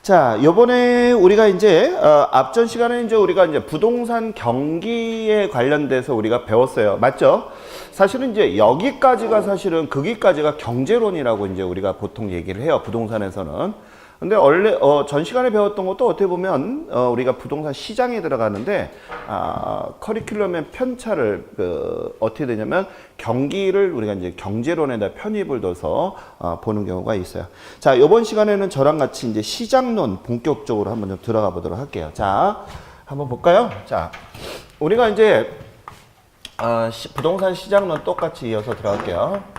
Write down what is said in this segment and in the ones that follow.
자, 요번에 우리가 이제 앞전 시간에 이제 우리가 이제 부동산 경기에 관련돼서 우리가 배웠어요. 맞죠? 사실은 이제 여기까지가 사실은 거기까지가 경제론이라고 이제 우리가 보통 얘기를 해요. 부동산에서는. 근데 원래 전 시간에 배웠던 것도 어떻게 보면 우리가 부동산 시장에 들어가는데 커리큘럼의 편차를 어떻게 되냐면 경기를 우리가 이제 경제론에다 편입을 둬서 보는 경우가 있어요. 자, 이번 시간에는 저랑 같이 이제 시장론 본격적으로 한번 좀 들어가 보도록 할게요. 자, 한번 볼까요? 자, 우리가 이제 부동산 시장론 똑같이 이어서 들어갈게요.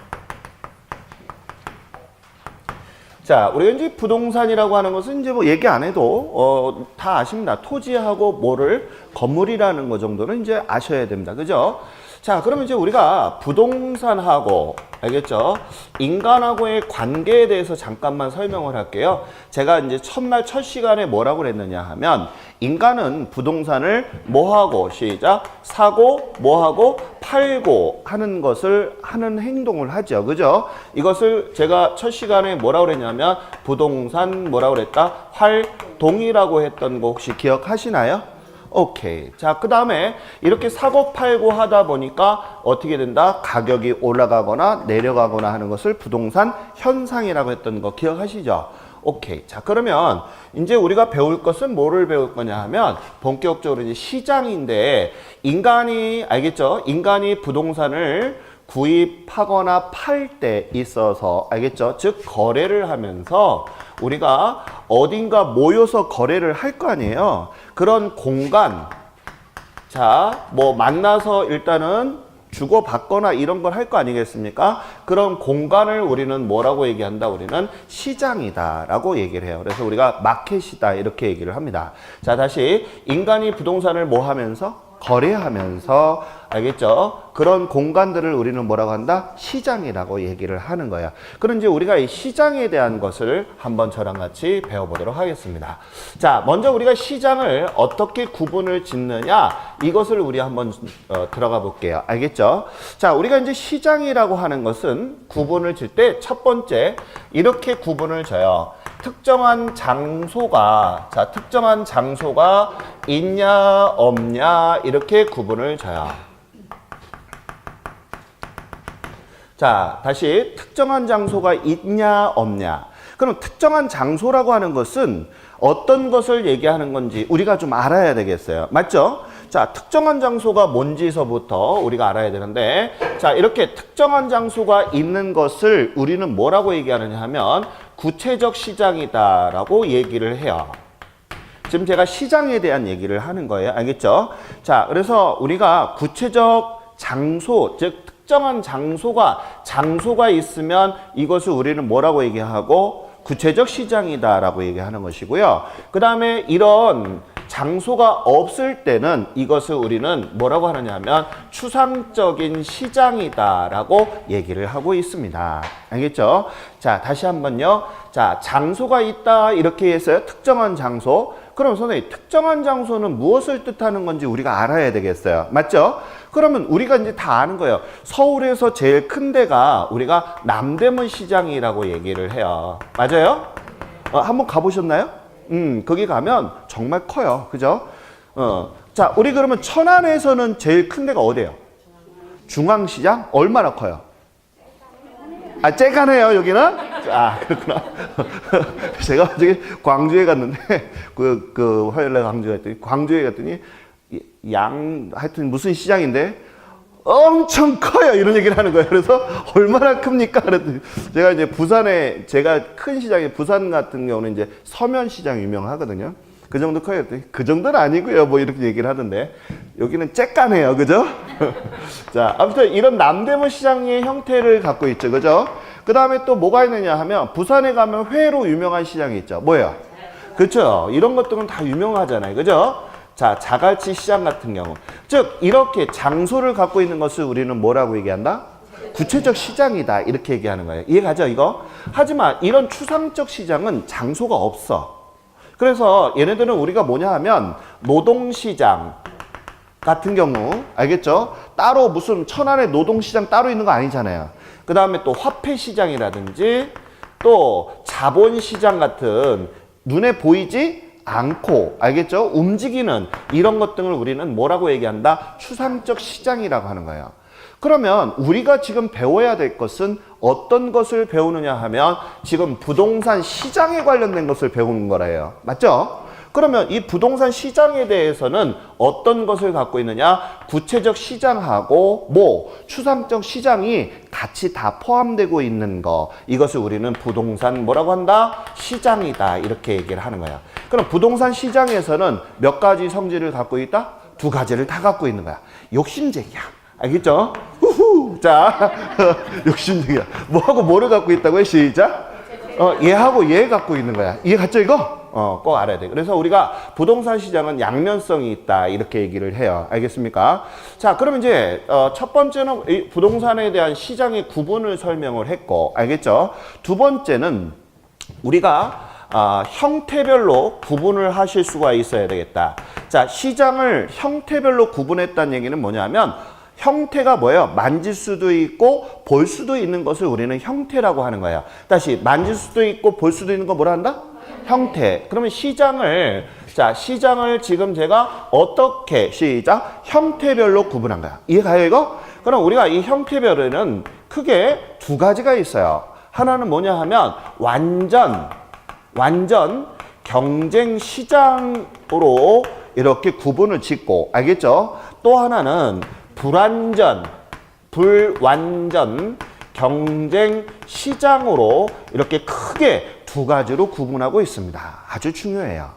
자, 우리가 이제 부동산이라고 하는 것은 이제 뭐 얘기 안 해도 다 아십니다. 토지하고 뭐를 건물이라는 거 정도는 이제 아셔야 됩니다. 그죠? 자, 그러면 이제 우리가 부동산하고 알겠죠? 인간하고의 관계에 대해서 잠깐만 설명을 할게요. 제가 이제 첫날 첫 시간에 뭐라고 그랬느냐 하면 인간은 부동산을 뭐하고 시작 사고 뭐하고 팔고 하는 것을 하는 행동을 하죠. 그죠? 이것을 제가 첫 시간에 뭐라고 그랬냐면 부동산 뭐라고 그랬다? 활동이라고 했던 거 혹시 기억하시나요? 오케이. 자, 그 다음에 이렇게 사고 팔고 하다 보니까 어떻게 된다? 가격이 올라가거나 내려가거나 하는 것을 부동산 현상이라고 했던 거 기억하시죠? 오케이. 자, 그러면 이제 우리가 배울 것은 뭐를 배울 거냐 하면 본격적으로 이제 시장인데 인간이 알겠죠? 인간이 부동산을 구입하거나 팔 때 있어서 알겠죠? 즉 거래를 하면서 우리가 어딘가 모여서 거래를 할 거 아니에요. 그런 공간, 자, 뭐 만나서 일단은 주고받거나 이런 걸 할 거 아니겠습니까? 그런 공간을 우리는 뭐라고 얘기한다? 우리는 시장이다 라고 얘기를 해요. 그래서 우리가 마켓이다 이렇게 얘기를 합니다. 자, 다시 인간이 부동산을 뭐 하면서? 거래하면서 알겠죠? 그런 공간들을 우리는 뭐라고 한다? 시장이라고 얘기를 하는 거야. 그럼 이제 우리가 이 시장에 대한 것을 한번 저랑 같이 배워보도록 하겠습니다. 자, 먼저 우리가 시장을 어떻게 구분을 짓느냐 이것을 우리 한번 들어가 볼게요. 알겠죠? 자, 우리가 이제 시장이라고 하는 것은 구분을 질 때 첫 번째 이렇게 구분을 져요. 특정한 장소가 특정한 장소가 있냐 없냐 이렇게 구분을 져요. 자, 다시 특정한 장소가 있냐 없냐. 그럼 특정한 장소라고 하는 것은 어떤 것을 얘기하는 건지 우리가 좀 알아야 되겠어요. 맞죠? 자, 특정한 장소가 뭔지서부터 우리가 알아야 되는데, 자, 이렇게 특정한 장소가 있는 것을 우리는 뭐라고 얘기하느냐 하면 구체적 시장이다라고 얘기를 해요. 지금 제가 시장에 대한 얘기를 하는 거예요. 알겠죠? 자, 그래서 우리가 구체적 장소, 즉 특정한 장소가 있으면 이것을 우리는 뭐라고 얘기하고 구체적 시장이다라고 얘기하는 것이고요. 그 다음에 이런 장소가 없을 때는 이것을 우리는 뭐라고 하느냐 하면 추상적인 시장이다라고 얘기를 하고 있습니다. 알겠죠? 자, 다시 한번요. 자, 장소가 있다 이렇게 해서요. 특정한 장소. 그럼 선생님, 특정한 장소는 무엇을 뜻하는 건지 우리가 알아야 되겠어요. 맞죠? 그러면 우리가 이제 다 아는 거예요. 서울에서 제일 큰 데가 우리가 남대문 시장이라고 얘기를 해요. 맞아요? 한번 가보셨나요? 거기 가면 정말 커요. 그죠? 자, 우리 그러면 천안에서는 제일 큰 데가 어디예요? 중앙시장? 얼마나 커요? 쬐가네요, 여기는? 그렇구나. 제가 저기 광주에 갔는데, 화요일날 광주에 갔더니, 하여튼 무슨 시장인데, 엄청 커요. 이런 얘기를 하는 거예요. 그래서 얼마나 큽니까? 그랬더니 제가 이제 부산에, 제가 큰 시장이 부산 같은 경우는 이제 서면시장 유명하거든요. 그 정도 커요. 그 정도는 아니고요. 뭐 이렇게 얘기를 하던데 여기는 쬐까네요. 그죠? 자, 아무튼 이런 남대문 시장의 형태를 갖고 있죠. 그죠? 그 다음에 또 뭐가 있느냐 하면 부산에 가면 회로 유명한 시장이 있죠. 뭐예요? 그렇죠. 이런 것들은 다 유명하잖아요. 그죠? 자, 자갈치 시장 같은 경우. 즉, 이렇게 장소를 갖고 있는 것을 우리는 뭐라고 얘기한다? 구체적 시장이다. 이렇게 얘기하는 거예요. 이해가죠, 이거? 하지만 이런 추상적 시장은 장소가 없어. 그래서 얘네들은 우리가 뭐냐 하면 노동시장 같은 경우, 알겠죠? 따로 무슨 천안에 노동시장 따로 있는 거 아니잖아요. 그 다음에 또 화폐시장이라든지 또 자본시장 같은 눈에 보이지 않고, 알겠죠? 움직이는 이런 것 등을 우리는 뭐라고 얘기한다? 추상적 시장이라고 하는 거예요. 그러면 우리가 지금 배워야 될 것은 어떤 것을 배우느냐 하면 지금 부동산 시장에 관련된 것을 배우는 거래요. 맞죠? 그러면 이 부동산 시장에 대해서는 어떤 것을 갖고 있느냐? 구체적 시장하고 추상적 시장이 같이 다 포함되고 있는 거. 이것을 우리는 부동산 뭐라고 한다? 시장이다. 이렇게 얘기를 하는 거야. 그럼 부동산 시장에서는 몇 가지 성질을 갖고 있다? 두 가지를 다 갖고 있는 거야. 욕심쟁이야. 알겠죠? 후후. 자, 욕심쟁이야. 뭐하고 뭐를 갖고 있다고요? 시작. 얘하고 얘 갖고 있는 거야. 이해 갔죠, 이거? 꼭 알아야 돼. 그래서 우리가 부동산 시장은 양면성이 있다. 이렇게 얘기를 해요. 알겠습니까? 자, 그럼 이제, 첫 번째는 이 부동산에 대한 시장의 구분을 설명을 했고, 알겠죠? 두 번째는 우리가 형태별로 구분을 하실 수가 있어야 되겠다. 자, 시장을 형태별로 구분했다는 얘기는 뭐냐면, 형태가 뭐예요? 만질 수도 있고 볼 수도 있는 것을 우리는 형태라고 하는 거예요. 다시 만질 수도 있고 볼 수도 있는 거 뭐라 한다? 형태. 그러면 시장을 지금 제가 어떻게 시작 형태별로 구분한 거야. 이해가요 이거? 그럼 우리가 이 형태별에는 크게 두 가지가 있어요. 하나는 뭐냐 하면 완전 경쟁 시장으로 이렇게 구분을 짓고, 알겠죠? 또 하나는 불완전 경쟁 시장으로 이렇게 크게 두 가지로 구분하고 있습니다. 아주 중요해요.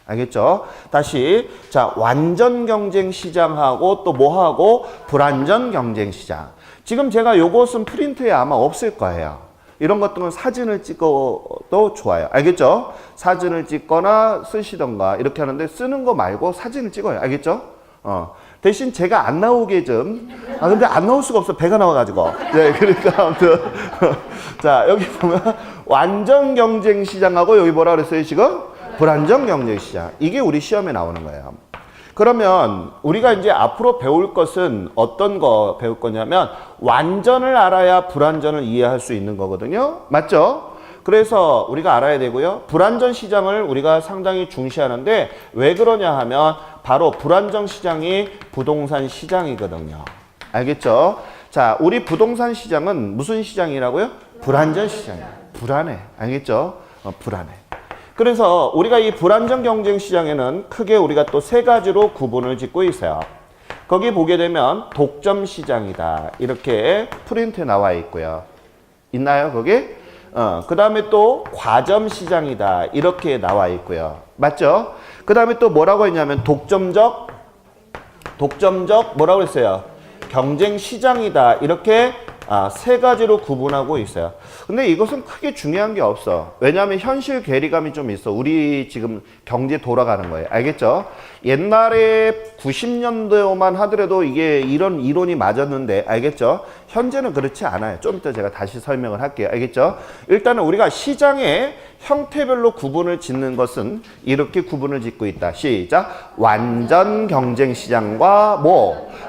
알겠죠? 다시, 자, 완전 경쟁 시장하고 또 뭐하고 불완전 경쟁 시장. 지금 제가 요것은 프린트에 아마 없을 거예요. 이런 것들은 사진을 찍어도 좋아요. 알겠죠? 사진을 찍거나 쓰시던가 이렇게 하는데 쓰는 거 말고 사진을 찍어요. 알겠죠? 대신 제가 안 나오게 좀. 근데 안 나올 수가 없어. 배가 나와가지고. 네, 그러니까 아무튼. 자, 여기 보면 완전 경쟁 시장하고 여기 뭐라 그랬어요, 지금? 불완전 경쟁 시장. 이게 우리 시험에 나오는 거예요. 그러면 우리가 이제 앞으로 배울 것은 어떤 거 배울 거냐면 완전을 알아야 불완전을 이해할 수 있는 거거든요. 맞죠? 그래서 우리가 알아야 되고요. 불완전 시장을 우리가 상당히 중시하는데 왜 그러냐 하면 바로 불완전 시장이 부동산 시장이거든요. 알겠죠? 자, 우리 부동산 시장은 무슨 시장이라고요? 불완전 시장이에요. 불안해. 알겠죠? 불안해. 그래서 우리가 이 불완전 경쟁 시장에는 크게 우리가 또 세 가지로 구분을 짓고 있어요. 거기 보게 되면 독점 시장이다. 이렇게 프린트에 나와 있고요. 있나요, 거기? 그 다음에 또 과점 시장이다. 이렇게 나와 있고요. 맞죠? 그 다음에 또 뭐라고 했냐면 독점적 뭐라고 했어요? 경쟁 시장이다. 이렇게 세 가지로 구분하고 있어요. 근데 이것은 크게 중요한 게 없어. 왜냐하면 현실 괴리감이 좀 있어. 우리 지금 경제 돌아가는 거예요. 알겠죠? 옛날에 90년대만 하더라도 이게 이런 이론이 맞았는데, 알겠죠? 현재는 그렇지 않아요. 좀 이따 제가 다시 설명을 할게요. 알겠죠? 일단은 우리가 시장의 형태별로 구분을 짓는 것은 이렇게 구분을 짓고 있다. 시작. 완전 경쟁 시장과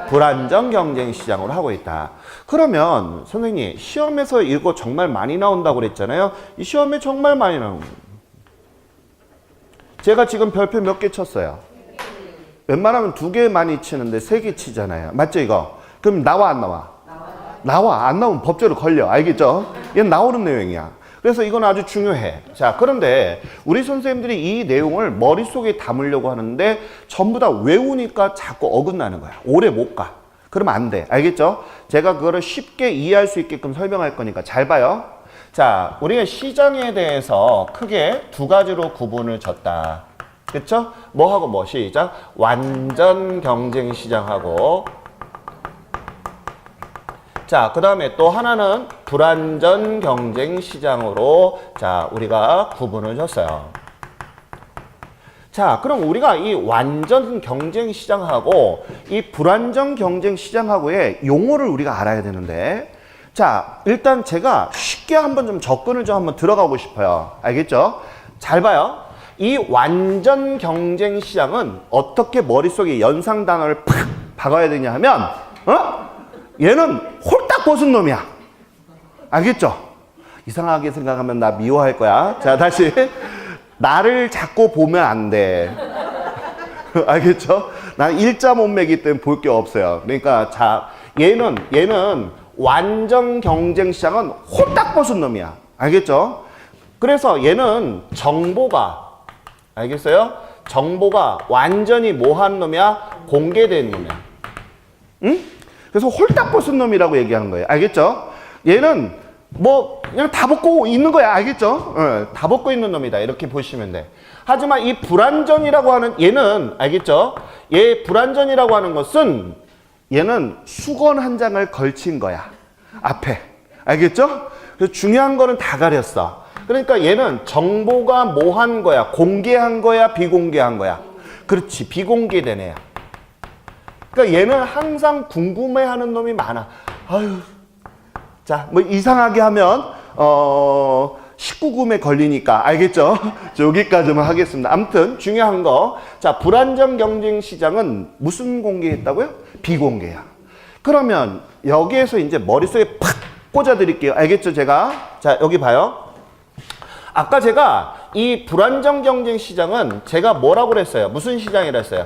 불완전 경쟁 시장으로 하고 있다. 그러면 선생님, 시험에서 이거 정말 많이 나온다고 그랬잖아요. 이 시험에 정말 많이 나옵니다. 제가 지금 별표 몇 개 쳤어요? 웬만하면 2개 많이 치는데 3개 치잖아요. 맞죠, 이거? 그럼 나와, 안 나와? 나와. 안 나오면 법적으로 걸려. 알겠죠? 얘는 나오는 내용이야. 그래서 이건 아주 중요해. 자, 그런데 우리 선생님들이 이 내용을 머릿속에 담으려고 하는데 전부 다 외우니까 자꾸 어긋나는 거야. 오래 못 가. 그러면 안 돼. 알겠죠? 제가 그거를 쉽게 이해할 수 있게끔 설명할 거니까 잘 봐요. 자, 우리가 시장에 대해서 크게 두 가지로 구분을 졌다. 그쵸? 뭐하고 뭐? 시작. 완전 경쟁 시장하고, 자, 그 다음에 또 하나는 불완전 경쟁 시장으로 자, 우리가 구분을 줬어요. 자, 그럼 우리가 이 완전 경쟁 시장하고 이 불완전 경쟁 시장하고의 용어를 우리가 알아야 되는데, 자, 일단 제가 쉽게 한번 좀 접근을 좀 한번 들어가고 싶어요. 알겠죠? 잘 봐요. 이 완전 경쟁 시장은 어떻게 머릿속에 연상 단어를 팍 박아야 되냐 하면, 얘는 홀딱 벗은 놈이야. 알겠죠? 이상하게 생각하면 나 미워할 거야. 자, 다시. 나를 자꾸 보면 안 돼. 알겠죠? 난 일자 몸매이기 때문에 볼 게 없어요. 그러니까 자, 얘는 완전 경쟁 시장은 홀딱 벗은 놈이야. 알겠죠? 그래서 얘는 정보가, 알겠어요? 정보가 완전히 뭐한 놈이야? 공개된 놈이야. 응? 그래서 홀딱 벗은 놈이라고 얘기하는 거예요. 알겠죠? 얘는 뭐 그냥 다 벗고 있는 거야. 알겠죠? 다 벗고 있는 놈이다. 이렇게 보시면 돼. 하지만 이 불완전이라고 하는 얘는, 알겠죠? 얘 불완전이라고 하는 것은 얘는 수건 한 장을 걸친 거야. 앞에. 알겠죠? 그래서 중요한 거는 다 가렸어. 그러니까 얘는 정보가 뭐 한 거야? 공개한 거야? 비공개한 거야? 그렇지. 비공개된 애야. 그러니까 얘는 항상 궁금해하는 놈이 많아. 아유. 자, 뭐 이상하게 하면 19금에 걸리니까 알겠죠? 여기까지만 하겠습니다. 아무튼 중요한 거. 자, 불안정 경쟁 시장은 무슨 공개했다고요? 비공개야. 그러면 여기에서 이제 머릿속에 팍 꽂아 드릴게요. 알겠죠? 제가. 자, 여기 봐요. 아까 제가 이 불안정 경쟁 시장은 제가 뭐라고 그랬어요? 무슨 시장이라 했어요?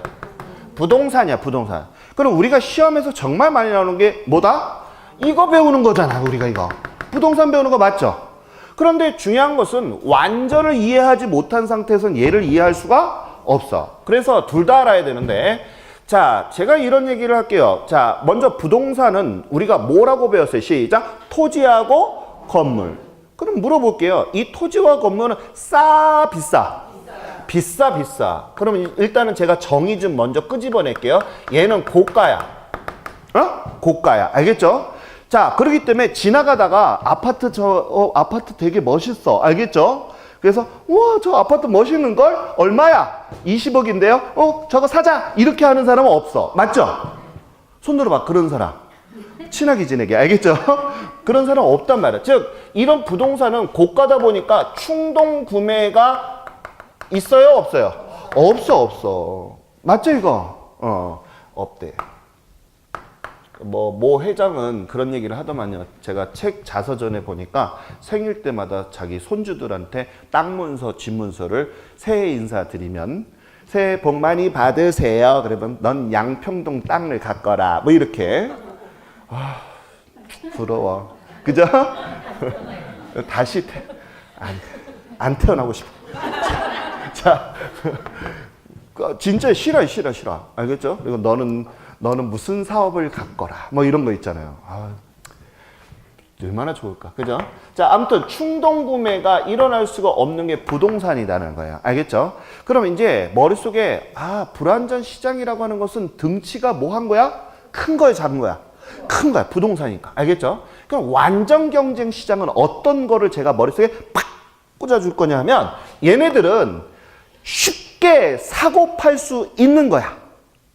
부동산이야, 부동산. 그럼 우리가 시험에서 정말 많이 나오는 게 뭐다? 이거 배우는 거잖아, 우리가 이거. 부동산 배우는 거 맞죠? 그런데 중요한 것은 완전을 이해하지 못한 상태에서는 얘를 이해할 수가 없어. 그래서 둘 다 알아야 되는데, 자, 제가 이런 얘기를 할게요. 자, 먼저 부동산은 우리가 뭐라고 배웠어요? 시작. 토지하고 건물. 그럼 물어볼게요. 이 토지와 건물은 싸, 비싸? 비싸, 비싸. 그럼 일단은 제가 정의 좀 먼저 끄집어낼게요. 얘는 고가야. 고가야. 알겠죠? 자, 그렇기 때문에 지나가다가 아파트 아파트 되게 멋있어. 알겠죠? 그래서 우와, 저 아파트 멋있는걸? 얼마야? 20억인데요? 저거 사자. 이렇게 하는 사람은 없어. 맞죠? 손 들어봐. 그런 사람. 친하게 지내게. 알겠죠? 그런 사람 없단 말이야. 즉 이런 부동산은 고가다 보니까 충동 구매가 있어요? 없어요? 없어. 맞죠 이거? 없대. 모 회장은 그런 얘기를 하더만요. 제가 책 자서전에 보니까 생일 때마다 자기 손주들한테 땅 문서, 집 문서를 새해 인사드리면 새해 복 많이 받으세요. 그러면 넌 양평동 땅을 갖거라. 뭐 이렇게. 부러워. 그죠? 다시 안 태어나고 싶어. 자, 진짜 싫어. 알겠죠? 그리고 너는 무슨 사업을 갖거라. 뭐 이런 거 있잖아요. 얼마나 좋을까. 그죠? 자, 아무튼 충동 구매가 일어날 수가 없는 게 부동산이라는 거예요. 알겠죠? 그럼 이제 머릿속에 불안전 시장이라고 하는 것은 등치가 뭐 한 거야? 큰 거에 작은 거야. 큰 거야. 부동산이니까. 알겠죠? 그럼 완전 경쟁 시장은 어떤 거를 제가 머릿속에 팍 꽂아줄 거냐 하면 얘네들은 쉽게 사고 팔 수 있는 거야.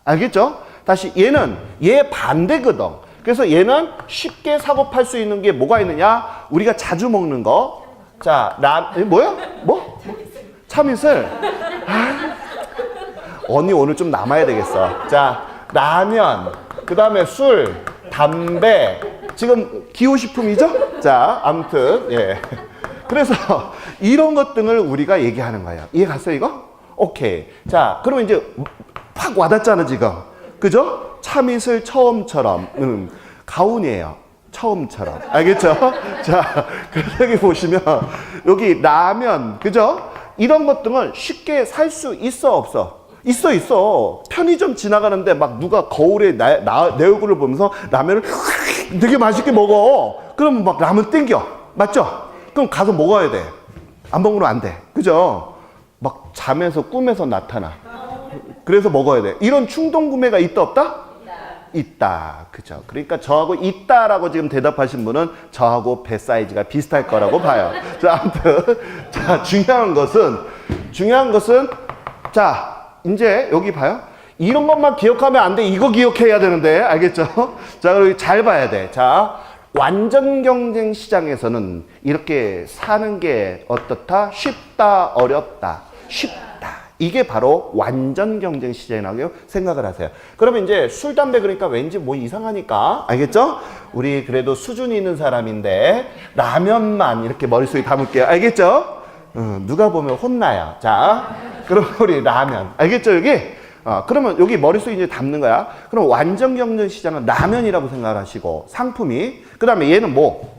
알겠죠? 다시 얘는 얘 반대거든. 그래서 얘는 쉽게 사고 팔 수 있는 게 뭐가 있느냐? 우리가 자주 먹는 거. 자, 뭐야? 뭐? 참이슬. 언니 오늘 좀 남아야 되겠어. 자, 라면, 그 다음에 술, 담배. 지금 기호식품이죠? 자, 아무튼 예. 그래서 이런 것 등을 우리가 얘기하는 거예요. 이해 갔어요 이거? 오케이. 자, 그러면 이제 팍 와닿잖아 지금. 그죠? 참이슬 처음처럼. 가훈이에요. 처음처럼. 알겠죠? 자, 그래서 여기 보시면 여기 라면, 그죠? 이런 것 등을 쉽게 살 수 있어 없어? 있어. 편의점 지나가는데 막 누가 거울에 내 얼굴을 보면서 라면을 되게 맛있게 먹어. 그럼 막 라면 땡겨. 맞죠? 그럼 가서 먹어야 돼. 안 먹으면 안 돼. 그죠? 막 잠에서 꿈에서 나타나. 그래서 먹어야 돼. 이런 충동 구매가 있다 없다? 있다. 그죠? 그러니까 저하고 있다라고 지금 대답하신 분은 저하고 배 사이즈가 비슷할 거라고 봐요. 자, 아무튼 자, 중요한 것은 자, 이제 여기 봐요. 이런 것만 기억하면 안 돼. 이거 기억해야 되는데. 알겠죠? 자, 그리고 잘 봐야 돼. 자, 완전 경쟁 시장에서는 이렇게 사는 게 어떻다? 쉽다, 어렵다. 쉽다. 이게 바로 완전 경쟁 시장이라고 생각을 하세요. 그러면 이제 술, 담배 그러니까 왠지 뭐 이상하니까. 알겠죠? 우리 그래도 수준이 있는 사람인데 라면만 이렇게 머릿속에 담을게요. 알겠죠? 누가 보면 혼나요. 자, 그럼 우리 라면. 알겠죠, 여기? 그러면 여기 머릿속에 이제 담는 거야. 그럼 완전 경쟁 시장은 라면이라고 생각을 하시고, 상품이. 그 다음에 얘는 뭐?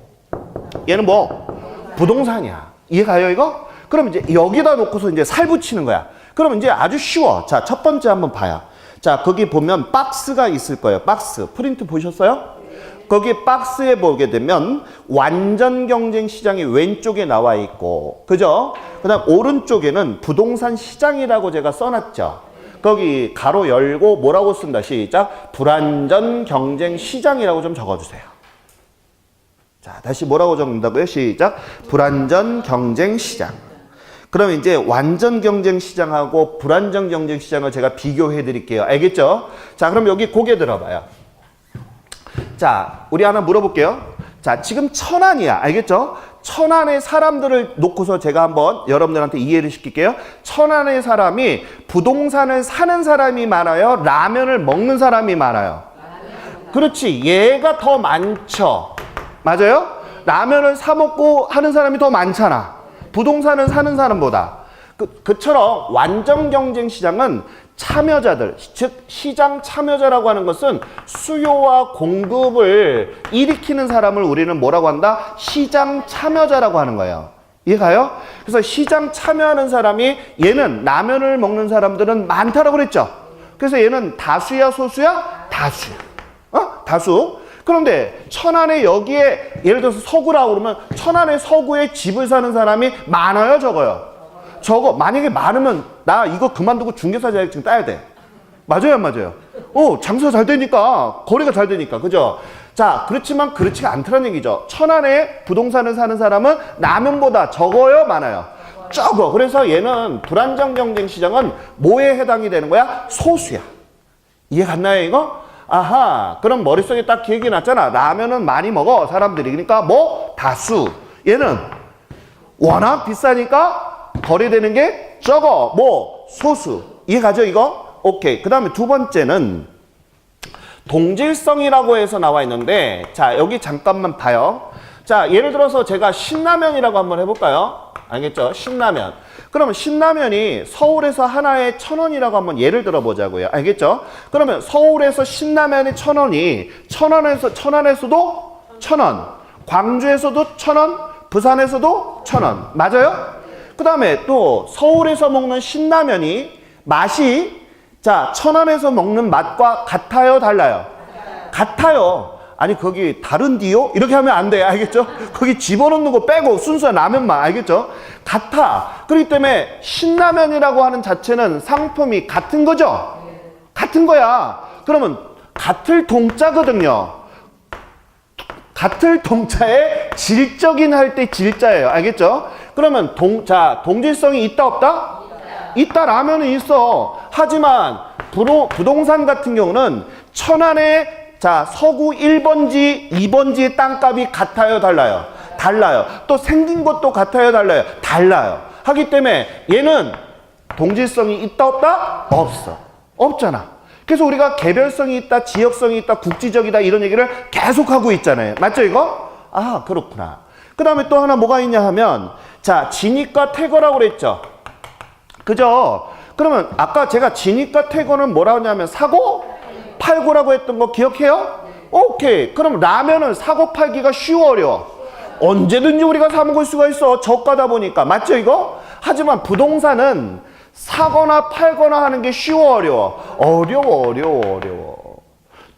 얘는 뭐? 부동산이야. 이해가요, 이거? 그럼 이제 여기다 놓고서 이제 살 붙이는 거야. 그러면 이제 아주 쉬워. 자, 첫 번째 한번 봐요. 자, 거기 보면 박스가 있을 거예요. 박스. 프린트 보셨어요? 거기 박스에 보게 되면 완전 경쟁 시장이 왼쪽에 나와 있고, 그죠? 그 다음 오른쪽에는 부동산 시장이라고 제가 써놨죠. 거기 가로 열고 뭐라고 쓴다. 시작. 불완전 경쟁 시장이라고 좀 적어주세요. 자, 다시 뭐라고 적는다고요? 시작. 불완전 경쟁 시장. 그럼 이제 완전 경쟁 시장하고 불완전 경쟁 시장을 제가 비교해 드릴게요. 알겠죠? 자, 그럼 여기 고개 들어봐요. 자, 우리 하나 물어볼게요. 자, 지금 천안이야. 알겠죠? 천안의 사람들을 놓고서 제가 한번 여러분들한테 이해를 시킬게요. 천안의 사람이 부동산을 사는 사람이 많아요? 라면을 먹는 사람이 많아요? 그렇지. 얘가 더 많죠. 맞아요? 라면을 사 먹고 하는 사람이 더 많잖아. 부동산을 사는 사람보다. 그처럼 완전 경쟁 시장은 참여자들, 즉 시장 참여자라고 하는 것은 수요와 공급을 일으키는 사람을 우리는 뭐라고 한다? 시장 참여자라고 하는 거예요. 이해가요? 그래서 시장 참여하는 사람이, 얘는 라면을 먹는 사람들은 많다라고 그랬죠. 그래서 얘는 다수야, 소수야? 다수야. 다수. 그런데 천안에 여기에 예를 들어서 서구라고 그러면 천안의 서구에 집을 사는 사람이 많아요, 적어요? 저거 만약에 많으면 나 이거 그만두고 중개사 자격증 따야 돼. 맞아요, 안 맞아요? 장사 잘 되니까, 거래가 잘 되니까, 그죠? 자, 그렇지만 그렇지가 않다는 얘기죠. 천안에 부동산을 사는 사람은 라면보다 적어요, 많아요? 적어. 그래서 얘는 불안정 경쟁 시장은 뭐에 해당이 되는 거야? 소수야. 이해 갔나요, 이거? 아하, 그럼 머릿속에 딱 기억이 났잖아. 라면은 많이 먹어, 사람들이. 그러니까 뭐? 다수. 얘는 워낙 비싸니까 거래되는 게 적어. 뭐? 소수. 이해가죠, 이거? 오케이. 그 다음에 두 번째는 동질성이라고 해서 나와 있는데, 자, 여기 잠깐만 봐요. 자, 예를 들어서 제가 신라면이라고 한번 해볼까요? 알겠죠? 신라면. 그러면 신라면이 서울에서 하나에 1,000원이라고 한번 예를 들어보자고요. 알겠죠? 그러면 서울에서 신라면이 1,000원이 천안에서도 1,000원, 광주에서도 1,000원, 부산에서도 1,000원. 맞아요? 그 다음에 또 서울에서 먹는 신라면이 맛이, 자, 천안에서 먹는 맛과 같아요, 달라요? 같아요. 아니 거기 다른디요? 이렇게 하면 안 돼. 알겠죠? 거기 집어넣는 거 빼고 순수한 라면만. 알겠죠? 같아. 그렇기 때문에 신라면이라고 하는 자체는 상품이 같은 거죠? 같은 거야. 그러면 같을 동자거든요. 같을 동자에 질적인 할 때 질자예요. 알겠죠? 그러면 동질성이 있다 없다? 있다. 라면은 있어. 하지만 부동산 같은 경우는 천안에 서구 1번지, 2번지의 땅값이 같아요, 달라요? 달라요. 또 생긴 것도 같아요, 달라요? 달라요. 하기 때문에 얘는 동질성이 있다 없다? 없어. 없잖아. 그래서 우리가 개별성이 있다, 지역성이 있다, 국지적이다 이런 얘기를 계속하고 있잖아요. 맞죠, 이거? 아, 그렇구나. 그 다음에 또 하나 뭐가 있냐 하면, 자, 진입과 퇴거라고 그랬죠? 그죠? 그러면 아까 제가 진입과 퇴거는 뭐라고 하냐면 사고? 팔고라고 했던 거 기억해요? 오케이. 그럼 라면은 사고 팔기가 쉬워, 어려워? 언제든지 우리가 사 먹을 수가 있어. 저가다 보니까. 맞죠, 이거? 하지만 부동산은 사거나 팔거나 하는 게 쉬워, 어려워? 어려워.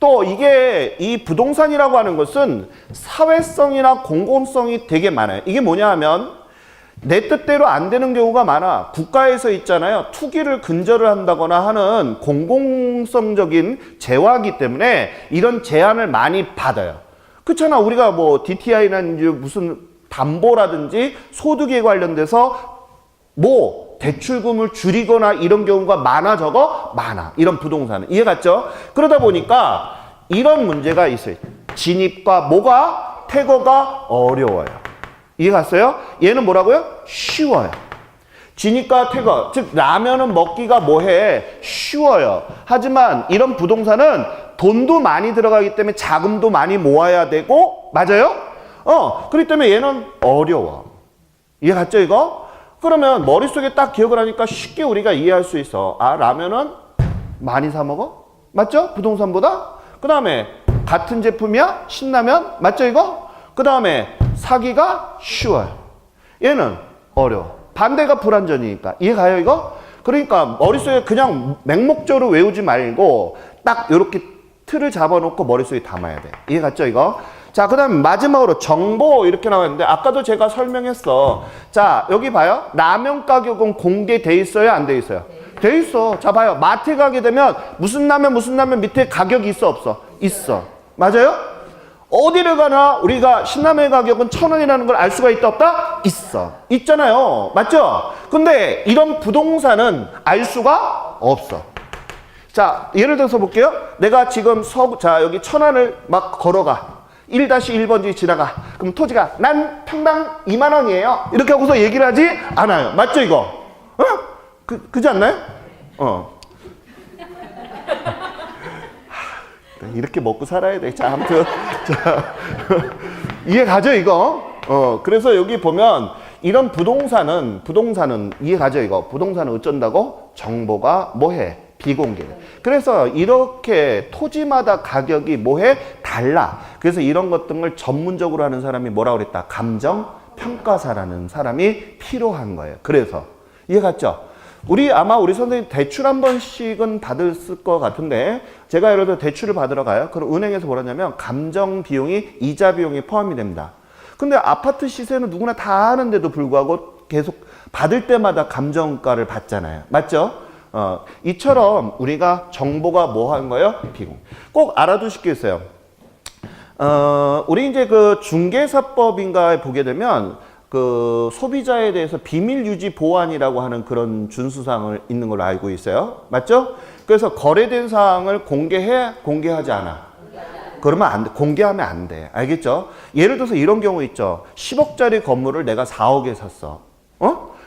또 이게 이 부동산이라고 하는 것은 사회성이나 공공성이 되게 많아요. 이게 뭐냐 하면 내 뜻대로 안 되는 경우가 많아. 국가에서 있잖아요. 투기를 근절을 한다거나 하는 공공성적인 재화이기 때문에 이런 제한을 많이 받아요. 그렇잖아. 우리가 뭐 DTI라든지 무슨 담보라든지 소득에 관련돼서 뭐 대출금을 줄이거나 이런 경우가 많아, 적어? 많아. 이런 부동산은. 이해 갔죠? 그러다 보니까 이런 문제가 있어요. 진입과 뭐가? 퇴거가 어려워요. 이해 갔어요? 얘는 뭐라고요? 쉬워요. 진입과 퇴거, 즉 라면은 먹기가 뭐해? 쉬워요. 하지만 이런 부동산은 돈도 많이 들어가기 때문에 자금도 많이 모아야 되고, 맞아요? 그렇기 때문에 얘는 어려워. 이해 갔죠, 이거? 그러면 머릿속에 딱 기억을 하니까 쉽게 우리가 이해할 수 있어. 아, 라면은 많이 사 먹어? 맞죠? 부동산보다? 그 다음에 같은 제품이야? 신라면? 맞죠 이거? 그 다음에 사기가 쉬워요. 얘는 어려워. 반대가 불완전이니까. 이해가요 이거? 그러니까 머릿속에 그냥 맹목적으로 외우지 말고 딱 이렇게 틀을 잡아놓고 머릿속에 담아야 돼. 이해갔죠 이거? 자, 그 다음에 마지막으로 정보 이렇게 나왔는데 아까도 제가 설명했어. 자, 여기 봐요. 라면 가격은 공개돼 있어요? 안 돼 있어요? 돼 있어. 자, 봐요. 마트에 가게 되면 무슨 라면 밑에 가격이 있어 없어? 있어. 맞아요? 어디를 가나 우리가 신라면의 가격은 1,000원이라는 걸 알 수가 있다 없다? 있어. 있잖아요. 맞죠? 근데 이런 부동산은 알 수가 없어. 자, 예를 들어서 볼게요. 내가 지금 자, 여기 천안을 막 걸어가. 1-1번지 지나가. 그럼 토지가 난 평당 2만 원이에요. 이렇게 하고서 얘기를 하지 않아요. 맞죠 이거? 어? 그지 않나요? 이렇게 먹고 살아야 돼. 자, 아무튼 자, 이해 가죠 이거? 그래서 여기 보면 이런 부동산은 이해 가죠 이거? 부동산은 어쩐다고? 정보가 뭐해? 비공개. 그래서 이렇게 토지마다 가격이 뭐해? 달라. 그래서 이런 것들을 전문적으로 하는 사람이 뭐라고 그랬다? 감정평가사라는 사람이 필요한 거예요. 그래서 이해 갔죠? 아마 우리 선생님 대출 한 번씩은 받았을 것 같은데 제가 예를 들어 대출을 받으러 가요. 그럼 은행에서 뭐라냐면 감정 비용이 이자 비용이 포함이 됩니다. 근데 아파트 시세는 누구나 다 아는데도 불구하고 계속 받을 때마다 감정가를 받잖아요. 맞죠? 이처럼 우리가 정보가 뭐 하는 거예요? 비공. 꼭 알아두실 게 있어요. 우리 이제 그 중개사법인가에 보게 되면 그 소비자에 대해서 비밀 유지 보안이라고 하는 그런 준수사항을 있는 걸로 알고 있어요. 맞죠? 그래서 거래된 사항을 공개하지 않아. 그러면 안 돼. 공개하면 안 돼. 알겠죠? 예를 들어서 이런 경우 있죠. 10억짜리 건물을 내가 4억에 샀어.